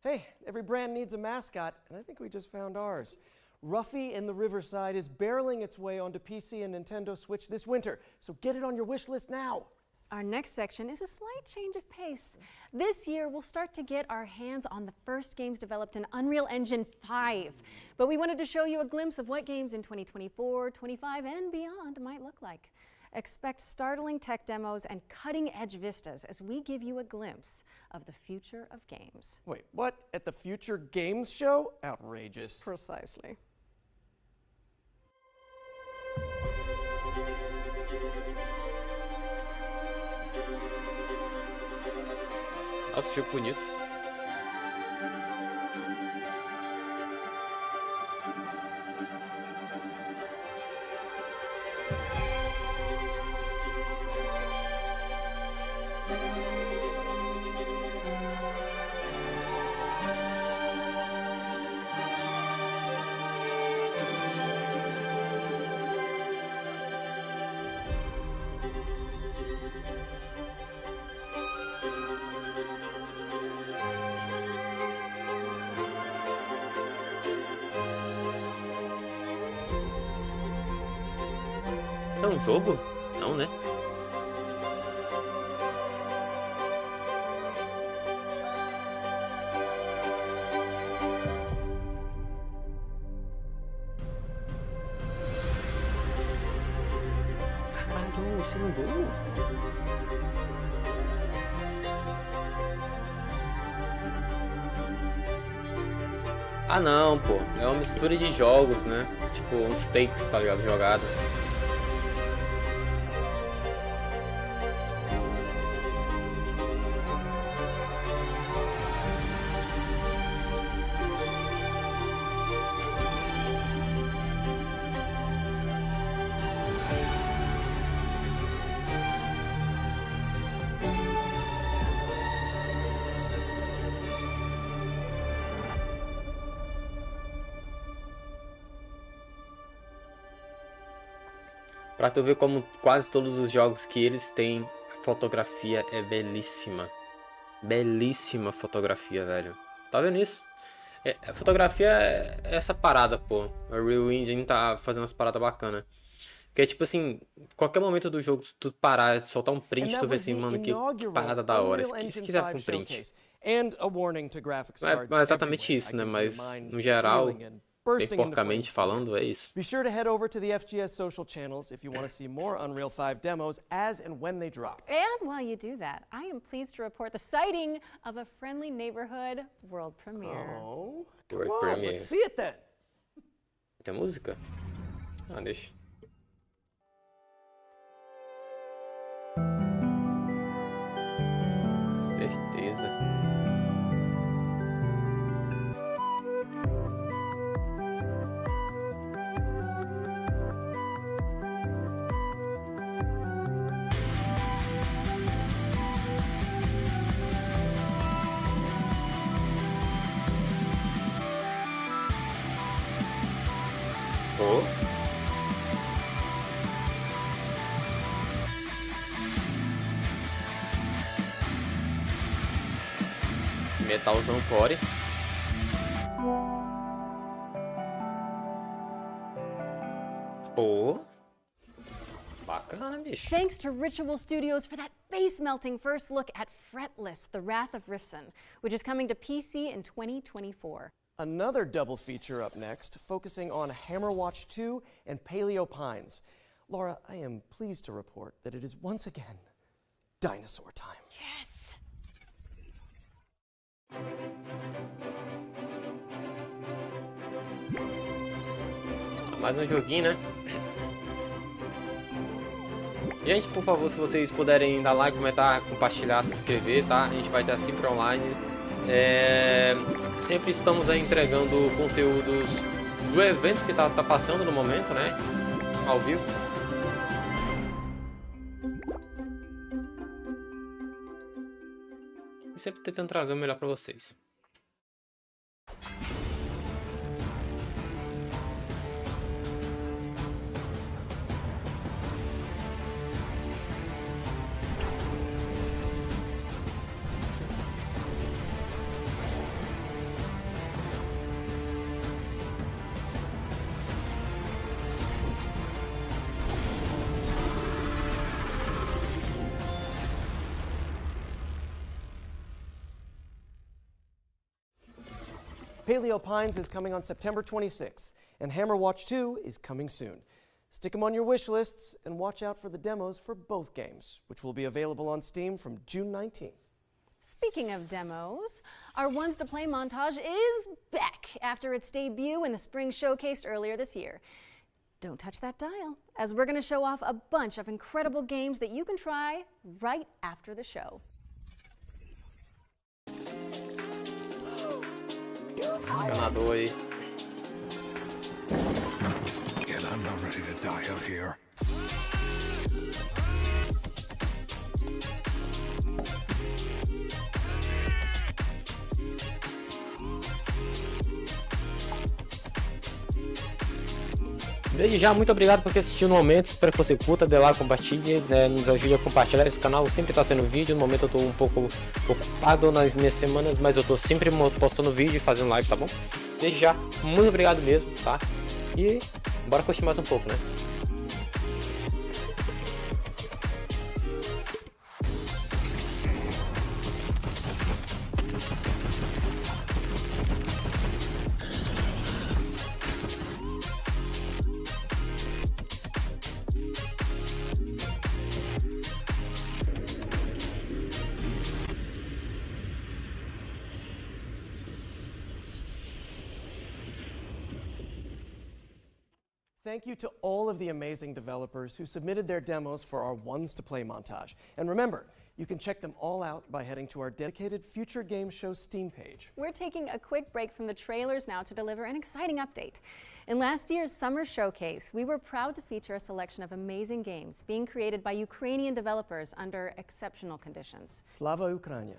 Hey, every brand needs a mascot, and I think we just found ours. Ruffy in the Riverside is barreling its way onto PC and Nintendo Switch this winter, so get it on your wish list now. Our next section is a slight change of pace. This year, we'll start to get our hands on the first games developed in Unreal Engine 5. But we wanted to show you a glimpse of what games in 2024, 25, and beyond might look like. Expect startling tech demos and cutting-edge vistas as we give you a glimpse of the future of games. Wait, what? At the Future Games Show? Outrageous. Precisely. Nossa, que bonito. Isso é um jogo? Não, né? Caralho, isso é um jogo? Ah não, pô. É uma mistura de jogos, né? Tipo, uns takes, tá ligado? Jogado. Pra tu ver como quase todos os jogos que eles têm, a fotografia é belíssima. Belíssima fotografia, velho. Tá vendo isso? A fotografia é essa parada, pô. A Real Engine tá fazendo umas paradas bacanas. Que é tipo assim, qualquer momento do jogo, tu parar, soltar um print, tu vê assim, mano, que parada da hora. Se quiser com print. Não é exatamente isso, né? Mas, no geral, bem porcamente falando, é isso. Be sure to head over to the FGS social channels if you want to see more Unreal 5 demos as and when they drop. And while you do that, I am pleased to report the sighting of a Friendly Neighborhood world premiere. Oh, World come on, premiere. let's see it then. Tem música? Ah, deixa. Certeza. Oh. Metalzão core. Pô. Bacana, bicho. Thanks to Ritual Studios for that face-melting first look at Fretless, The Wrath of Rifson, which is coming to PC in 2024. Another double feature up next, focusing on Hammerwatch 2 and Paleo Pines. Laura, I am pleased to report that it is once again dinosaur time. Yes! Mais um joguinho, né? Gente, por favor, se vocês puderem dar like, comentar, compartilhar, se inscrever, tá? A gente vai estar sempre online. Sempre estamos aí entregando conteúdos do evento que tá passando no momento, né? Ao vivo. E sempre tentando trazer o melhor para vocês. Paleo Pines is coming on September 26th, and Hammer Watch 2 is coming soon. Stick them on your wish lists and watch out for the demos for both games, which will be available on Steam from June 19th. Speaking of demos, our Ones to Play montage is back after its debut in the spring showcase earlier this year. Don't touch that dial, as we're going to show off a bunch of incredible games that you can try right after the show. Encanador aí. And I'm not ready to die out here. Desde já, muito obrigado por ter assistido no momento. Espero que você curta, dê lá, compartilhe, né, nos ajude a compartilhar esse canal. Sempre está sendo vídeo. No momento eu estou um pouco ocupado nas minhas semanas, mas eu estou sempre postando vídeo e fazendo live, tá bom? Desde já, muito obrigado mesmo, tá? E bora curtir mais um pouco, né? Thank you to all of the amazing developers who submitted their demos for our Ones to Play montage. And remember, you can check them all out by heading to our dedicated Future Game Show Steam page. We're taking a quick break from the trailers now to deliver an exciting update. In last year's summer showcase, we were proud to feature a selection of amazing games being created by Ukrainian developers under exceptional conditions. Slava Ukraina.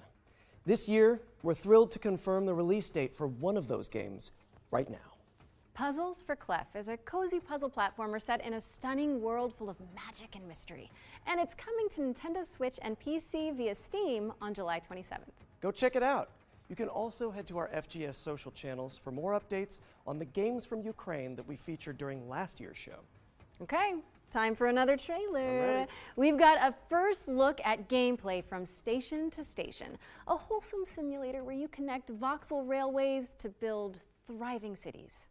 This year, we're thrilled to confirm the release date for one of those games right now. Puzzles for Clef is a cozy puzzle platformer set in a stunning world full of magic and mystery. And it's coming to Nintendo Switch and PC via Steam on July 27th. Go check it out. You can also head to our FGS social channels for more updates on the games from Ukraine that we featured during last year's show. Okay, time for another trailer. I'm ready. We've got a first look at gameplay from Station to Station, a wholesome simulator where you connect voxel railways to build thriving cities.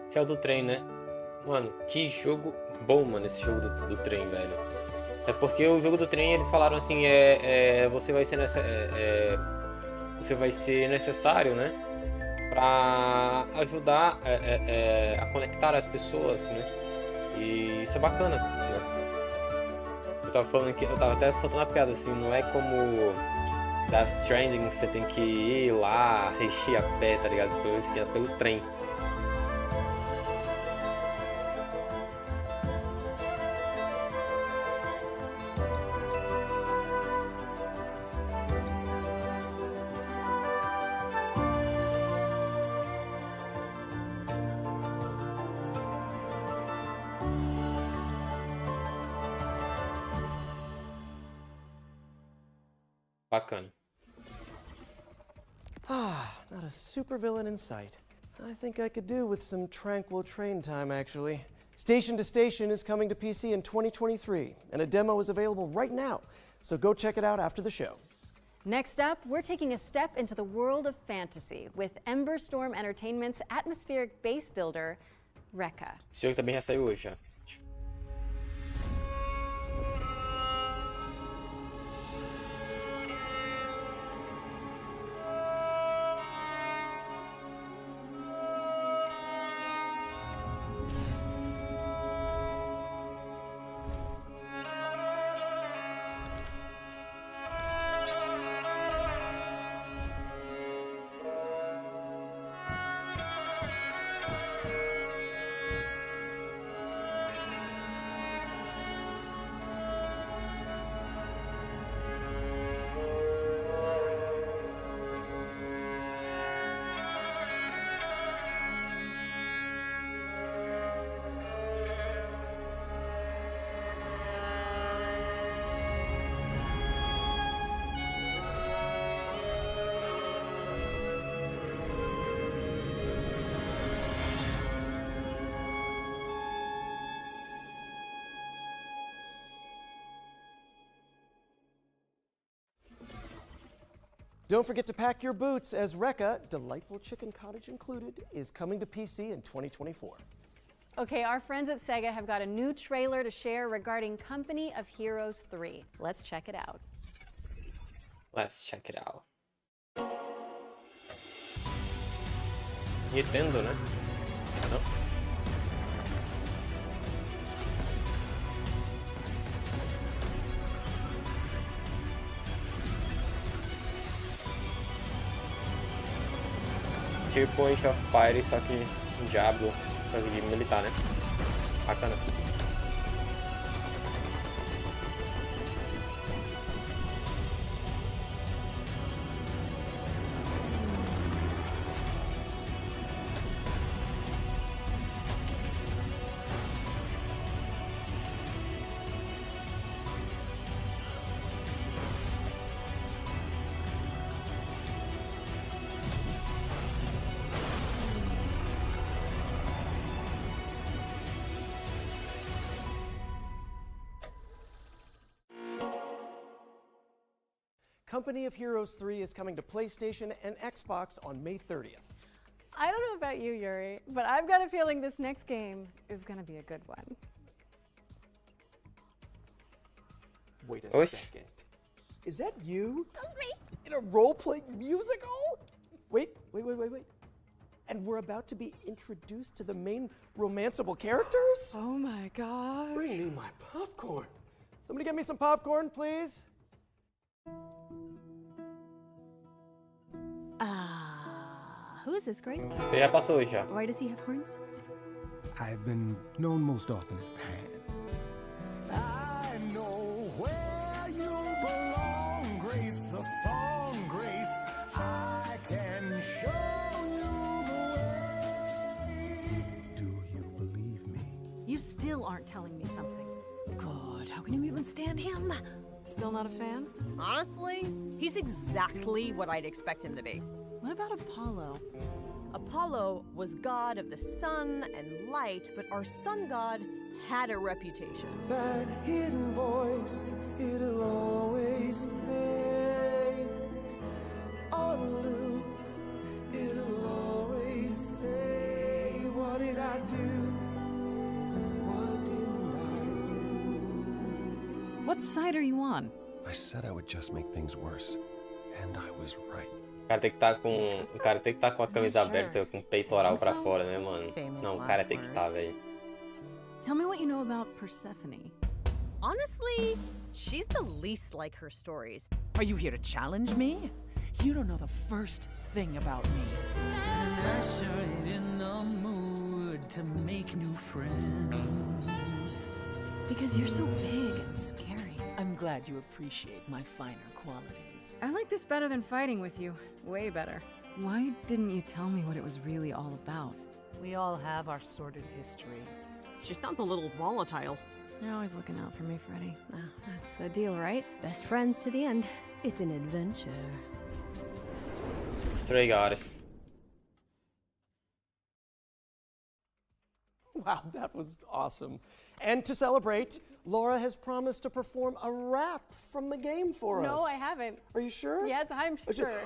Esse é o do trem, né? Mano, que jogo bom, mano, esse jogo do trem, velho. É porque o jogo do trem, eles falaram assim, você vai ser necessário, né? Pra ajudar a conectar as pessoas, né? E isso é bacana, né? Eu tava falando que eu tava até soltando a piada assim, não é como Death Stranding, que você tem que ir lá, encher a pé, tá ligado? Esse aqui é pelo trem. Bacana. Not a supervillain in sight. I think I could do with some tranquil train time, actually. Station to Station is coming to PC in 2023, and a demo is available right now, so go check it out after the show. Next up, we're taking a step into the world of fantasy with Ember Storm Entertainment's atmospheric base builder, Rekka. Esse jogo também já saiu hoje, já. Don't forget to pack your boots, as Rekka, Delightful Chicken Cottage included, is coming to PC in 2024. Okay, our friends at Sega have got a new trailer to share regarding Company of Heroes 3. Let's check it out. Let's check it out. Nintendo, né? Não? Tipo Age of Empires, só que Diablo, só que de militar, né? Bacana. Company of Heroes 3 is coming to PlayStation and Xbox on May 30th. I don't know about you, Yuri, but I've got a feeling this next game is going to be a good one. Wait a second. Is that you? That's me. In a role-playing musical? Wait. And we're about to be introduced to the main romanceable characters? Oh my gosh. Bring me my popcorn. Somebody get me some popcorn, please. Who is this, Grace? Você já passou já. Why does he have horns? I've been known most often as Pan. I know where you belong, Grace, the song, Grace. I can show you the way. Do you believe me? You still aren't telling me something. God, how can you even stand him? Still not a fan? Honestly, he's exactly what I'd expect him to be. What about Apollo? Apollo was god of the sun and light, but our sun god had a reputation. That hidden voice, it'll always play on loop. It'll always say, what did I do? What didn't I do? What side are you on? I said I would just make things worse, and I was right. O cara tem que estar com a camisa aberta, com o peitoral pra fora, né, mano? Não, o cara tem que estar, velho. Tell me what you know about Persephone. Honestly, she's the least like her stories. Are you here to challenge me? You don't know the first thing about me. And I sure ain't in the mood to make new friends. Because you're so big and scary. I'm glad you appreciate my finer qualities. I like this better than fighting with you. Way better. Why didn't you tell me what it was really all about? We all have our sordid history. She sounds a little volatile. You're always looking out for me, Freddy. That's the deal, right? Best friends to the end. It's an adventure. Stray Goddess. Wow, that was awesome. And to celebrate, Laura has promised to perform a rap from the game for us. No, I haven't. Are you sure? Yes, I'm sure.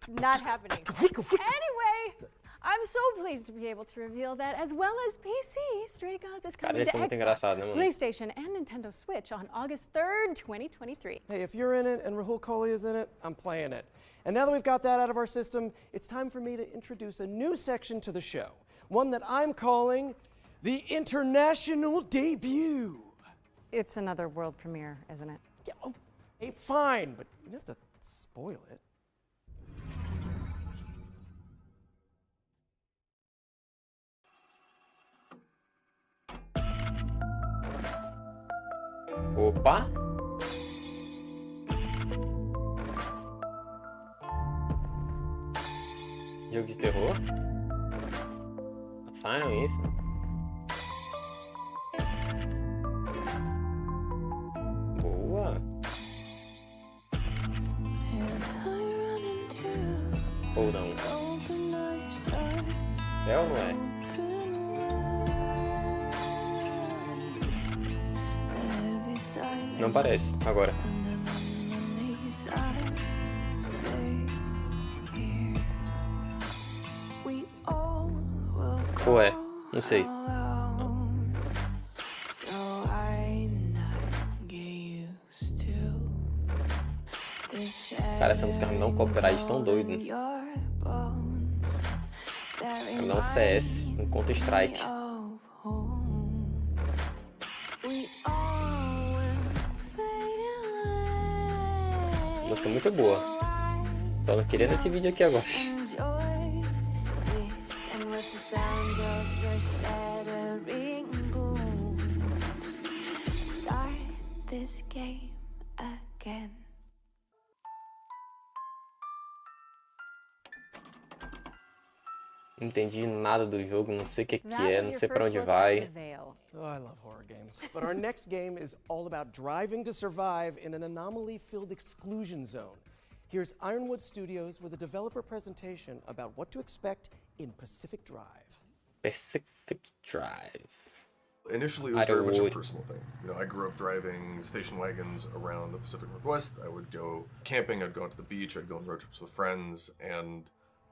Not happening. Anyway, I'm so pleased to be able to reveal that, as well as PC, Stray Gods is coming to Xbox, PlayStation, and Nintendo Switch on August 3rd, 2023. Hey, if you're in it and Rahul Kohli is in it, I'm playing it. And now that we've got that out of our system, it's time for me to introduce a new section to the show. One that I'm calling the International Debut. It's another world premiere, isn't it? Yeah, oh, hey, fine, but you don't have to spoil it. Opa! Jogo de terror? Passaram isso? Boa! Ou não? É ou não é? Não parece, agora. Ou é? Não sei. Cara, essa música vai me dar um copyright tão doido. Vai me dar um CS, um Counter-Strike. Música muito boa. Só não queria nesse vídeo aqui agora. Não entendi nada do jogo, não sei o que é, não sei pra onde vai. Oh, I love horror games. But our next game is all about driving to survive in an anomaly-filled exclusion zone. Here's Ironwood Studios with a developer presentation about what to expect in Pacific Drive. Pacific Drive. Initially, it was very much a personal thing. You know, I grew up driving station wagons around the Pacific Northwest. I would go camping, I'd go out to the beach, I'd go on road trips with friends, and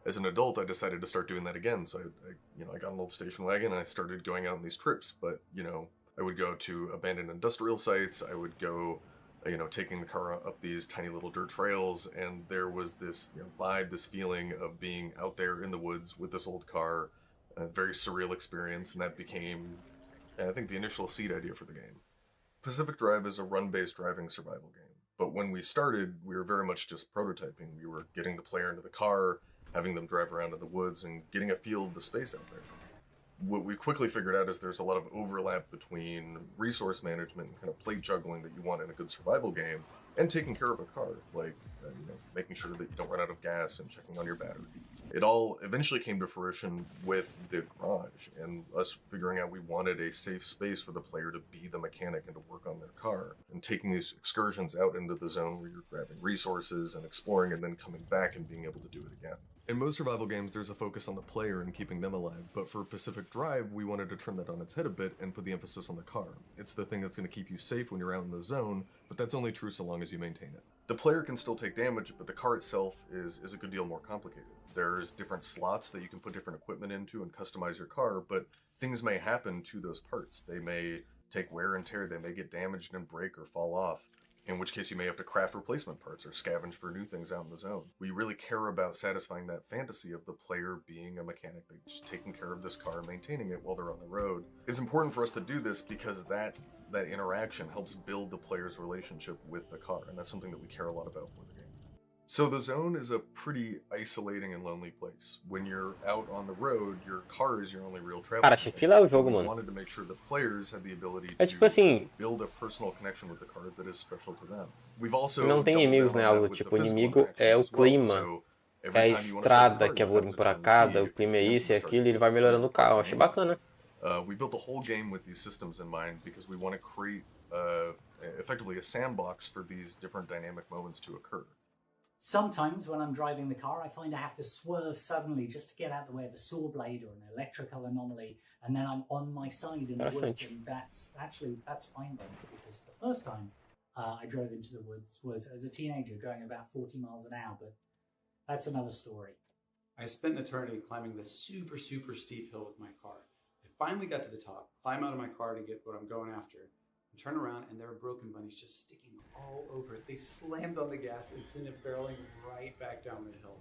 as an adult, I decided to start doing that again. So I got an old station wagon and I started going out on these trips. But, you know, I would go to abandoned industrial sites. I would go, taking the car up these tiny little dirt trails. And there was this vibe, this feeling of being out there in the woods with this old car, a very surreal experience. And that became, I think, the initial seed idea for the game. Pacific Drive is a run-based driving survival game. But when we started, we were very much just prototyping. We were getting the player into the car, having them drive around in the woods, and getting a feel of the space out there. What we quickly figured out is there's a lot of overlap between resource management and kind of plate juggling that you want in a good survival game, and taking care of a car, like making sure that you don't run out of gas and checking on your battery. It all eventually came to fruition with the garage, and us figuring out we wanted a safe space for the player to be the mechanic and to work on their car, and taking these excursions out into the zone where you're grabbing resources and exploring and then coming back and being able to do it again. In most survival games, there's a focus on the player and keeping them alive, but for Pacific Drive, we wanted to turn that on its head a bit and put the emphasis on the car. It's the thing that's going to keep you safe when you're out in the zone, but that's only true so long as you maintain it. The player can still take damage, but the car itself is a good deal more complicated. There's different slots that you can put different equipment into and customize your car, but things may happen to those parts. They may take wear and tear, they may get damaged and break or fall off, in which case you may have to craft replacement parts or scavenge for new things out in the zone. We really care about satisfying that fantasy of the player being a mechanic, just taking care of this car, maintaining it while they're on the road. It's important for us to do this because that interaction helps build the player's relationship with the car, and that's something that we care a lot about for the game. So the zone is a pretty isolating and lonely place. When you're out on the road, your car is your only real travel. Cara, achei fiel o jogo, We mano. wanted to make sure that players had the ability É tipo assim, to build a personal connection with the car that is special to them. We've also não tem inimigos, né? Algo tipo, o inimigo é o clima, é a estrada que é boring por acada, o clima é isso e aquilo, e ele vai melhorando o carro. Achei bacana. We built the whole game with these systems in mind because we want to create effectively a sandbox for these different dynamic moments to occur. Sometimes when I'm driving the car, I find I have to swerve suddenly just to get out of the way of a saw blade or an electrical anomaly, and then I'm on my side in the woods, and that's fine by me, because the first time I drove into the woods was as a teenager going about 40 miles an hour, but that's another story. I spent an eternity climbing this super steep hill with my car. I finally got to the top, climb out of my car to get what I'm going after, and turn around and there are broken bunnies just sticking all over it. They slammed on the gas and sent it barreling right back down the hill.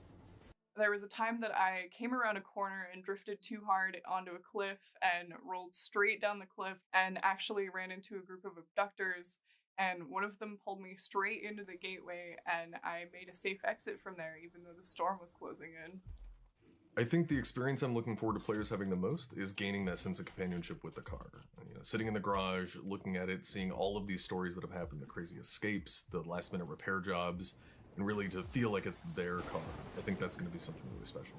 There was a time that I came around a corner and drifted too hard onto a cliff and rolled straight down the cliff and actually ran into a group of abductors, and one of them pulled me straight into the gateway, and I made a safe exit from there even though the storm was closing in. I think the experience I'm looking forward to players having the most is gaining that sense of companionship with the car. Sitting in the garage, looking at it, seeing all of these stories that have happened, the crazy escapes, the last-minute repair jobs, and really to feel like it's their car. I think that's going to be something really special.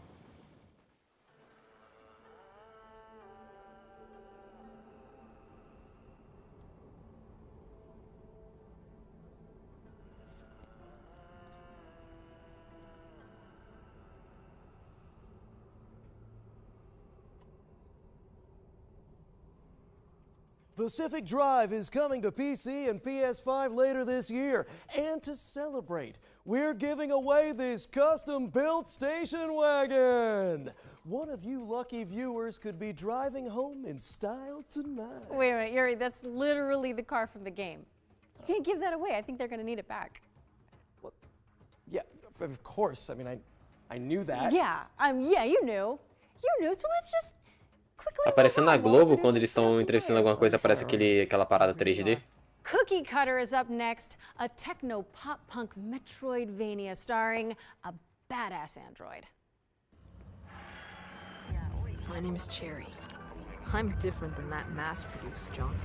Pacific Drive is coming to PC and PS5 later this year. And to celebrate, we're giving away this custom-built station wagon. One of you lucky viewers could be driving home in style tonight. Wait a minute, Yuri, that's literally the car from the game. You can't give that away. I think they're going to need it back. Well, yeah, of course. I mean, I knew that. Yeah, yeah, you knew. You knew, so let's just quickly... Aparecendo na Globo, quando eles estão entrevistando alguma coisa, aparece aquela parada 3D. Cookie Cutter is up next, a techno pop punk Metroidvania starring a badass android. My name is Cherry. I'm different than that mass-produced junk.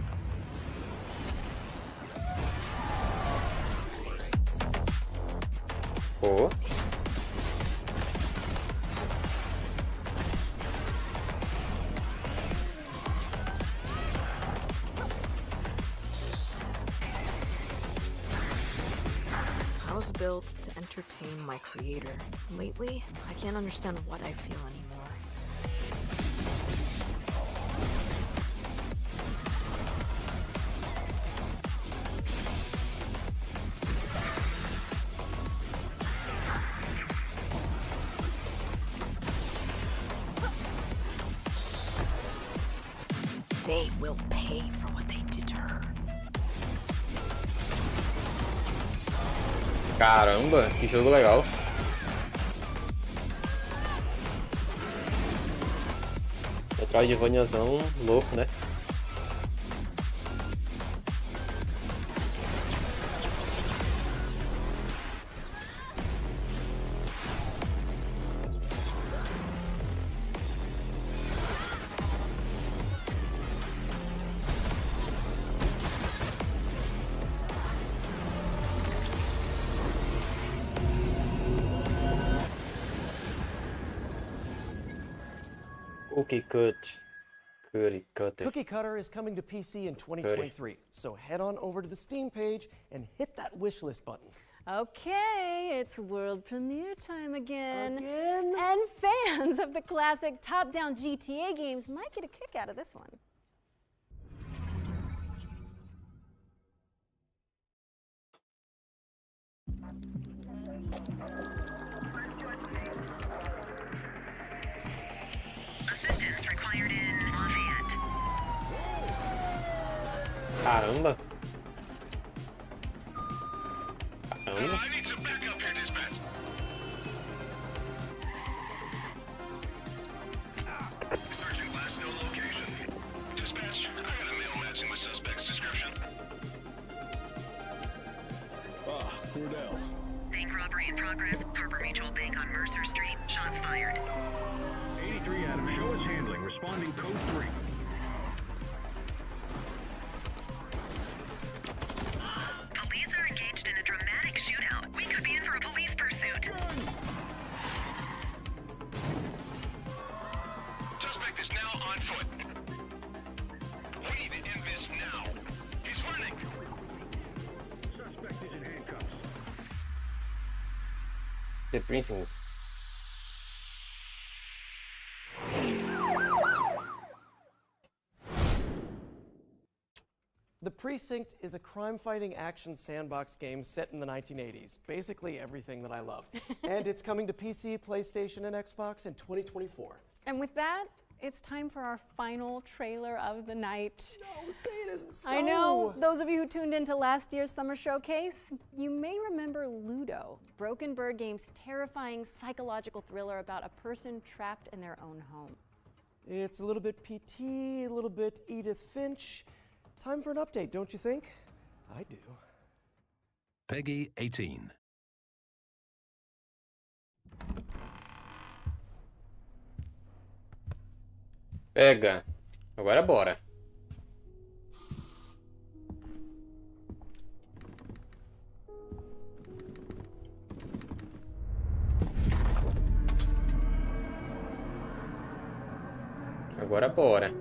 Oh. I was built to entertain my creator. Lately, I can't understand what I feel anymore. They will pay for what they did to her. Caramba, que jogo legal. Metroidvaniazão louco, né? Cookie Cutter is coming to PC in 2023, so head on over to the Steam page and hit that wishlist button. Okay, it's world premiere time again. And fans of the classic top-down GTA games might get a kick out of this one. Assistance required in Lafayette. Caramba. Caramba. I need some backup here, dispatch. Searching last known location. Dispatch, I got a mail matching the suspect's description. Cordell. Bank robbery in progress. Harbor Mutual Bank on Mercer Street. Shots fired. 83 Adam, show us handling. Responding code 3. Police are engaged in a dramatic shootout. We could be in for a police pursuit. Suspect is now on foot. We need to end this now. He's running. Suspect is in handcuffs. The Prince. The Precinct is a crime-fighting action sandbox game set in the 1980s. Basically everything that I love. And it's coming to PC, PlayStation, and Xbox in 2024. And with that, it's time for our final trailer of the night. No, say it isn't so. I know. Those of you who tuned into last year's summer showcase, you may remember Ludo, Broken Bird Game's terrifying psychological thriller about a person trapped in their own home. It's a little bit PT, a little bit Edith Finch. Time for an update, don't you think? I do. Peggy 18. Pega. Agora bora. Agora bora.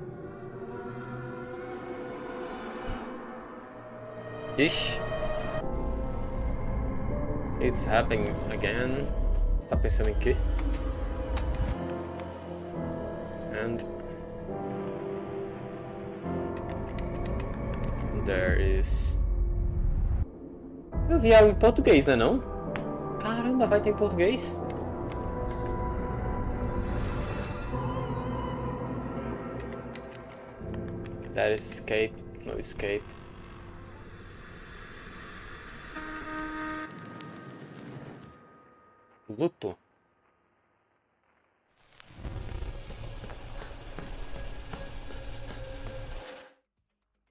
Ixi. It's happening again. Você tá pensando em quê? And there is... Eu vi algo em português, né não? Caramba, vai ter em português? That is escape, no escape. Luto.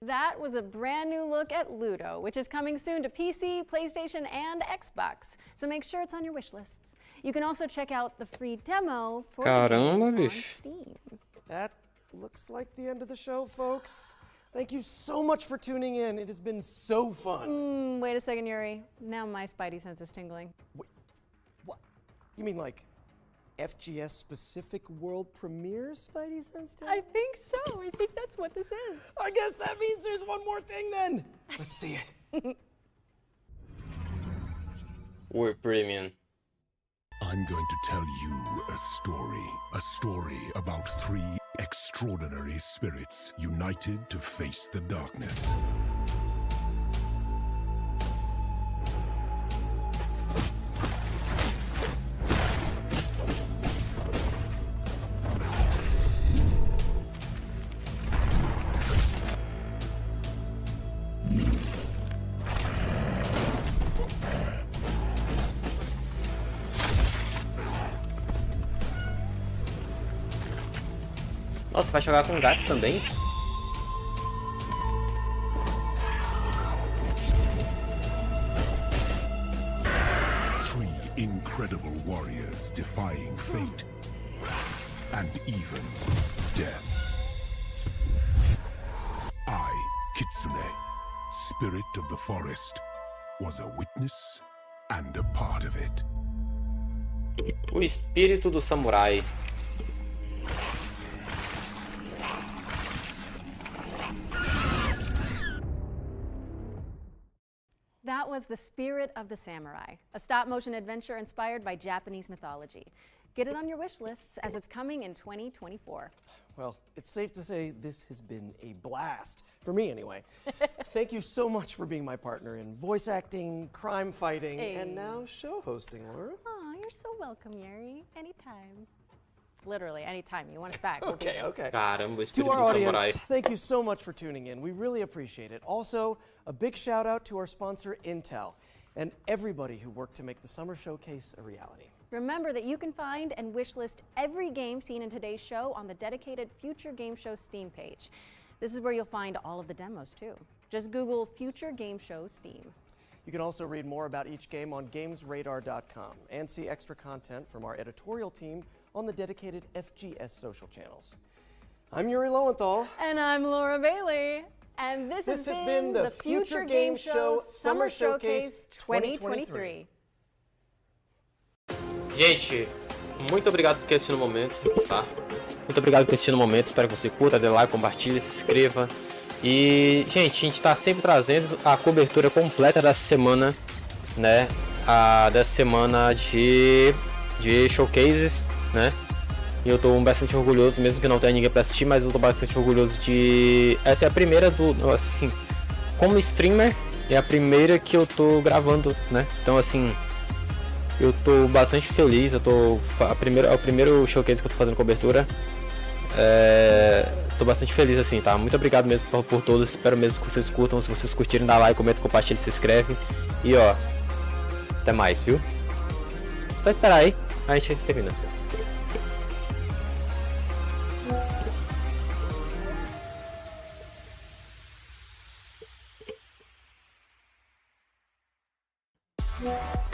That was a brand new look at Ludo, which is coming soon to PC, PlayStation, and Xbox. So make sure it's on your wish lists. You can also check out the free demo for the game on Steam. That looks like the end of the show, folks. Thank you so much for tuning in. It has been so fun. Wait a second, Yuri. Now my spidey sense is tingling. Wait, what? You mean like FGS specific world premiere Spidey Sense? I think so. I think that's what this is. I guess that means there's one more thing then. Let's see it. We're premium. I'm going to tell you a story about 3 extraordinary spirits united to face the darkness. Nossa, vai jogar com gato também? Three incredible warriors defying fate and even death. I, Kitsune, spirit of the forest, was a witness and a part of it. O espírito do samurai. That was The Spirit of the Samurai, a stop-motion adventure inspired by Japanese mythology. Get it on your wish lists as it's coming in 2024. Well, it's safe to say this has been a blast, for me anyway. Thank you so much for being my partner in voice acting, crime fighting, and now show hosting, Laura. Aw, you're so welcome, Yuri. Anytime. Literally, anytime you want us back. We'll be Okay, there. okay. Caramba, o To espírito our do audience, samurai. thank you so much for tuning in. We really appreciate it. Also, a big shout out to our sponsor, Intel, and everybody who worked to make the Summer Showcase a reality. Remember that you can find and wishlist every game seen in today's show on the dedicated Future Game Show Steam page. This is where you'll find all of the demos, too. Just Google Future Game Show Steam. You can also read more about each game on gamesradar.com and see extra content from our editorial team on the dedicated FGS social channels. I'm Yuri Lowenthal. And I'm Laura Bailey. And this has been the Future Game Show Summer Showcase 2023. Gente, muito obrigado por assistir no momento, tá? Muito obrigado por assistir no momento. Espero que você curta, dê like, compartilhe, se inscreva. E, gente, a gente tá sempre trazendo a cobertura completa dessa semana, né? Dessa semana de showcases, né? E eu tô bastante orgulhoso, mesmo que não tenha ninguém pra assistir, mas eu tô bastante orgulhoso de... Essa é a primeira assim, como streamer, é a primeira que eu tô gravando, né? Então, assim, eu tô bastante feliz, é o primeiro showcase que eu tô fazendo cobertura. Tô bastante feliz, assim, tá? Muito obrigado mesmo por todos, espero mesmo que vocês curtam. Se vocês curtirem, dá like, comenta, compartilha, se inscreve. E, ó, até mais, viu? Só esperar aí, a gente termina. Yeah.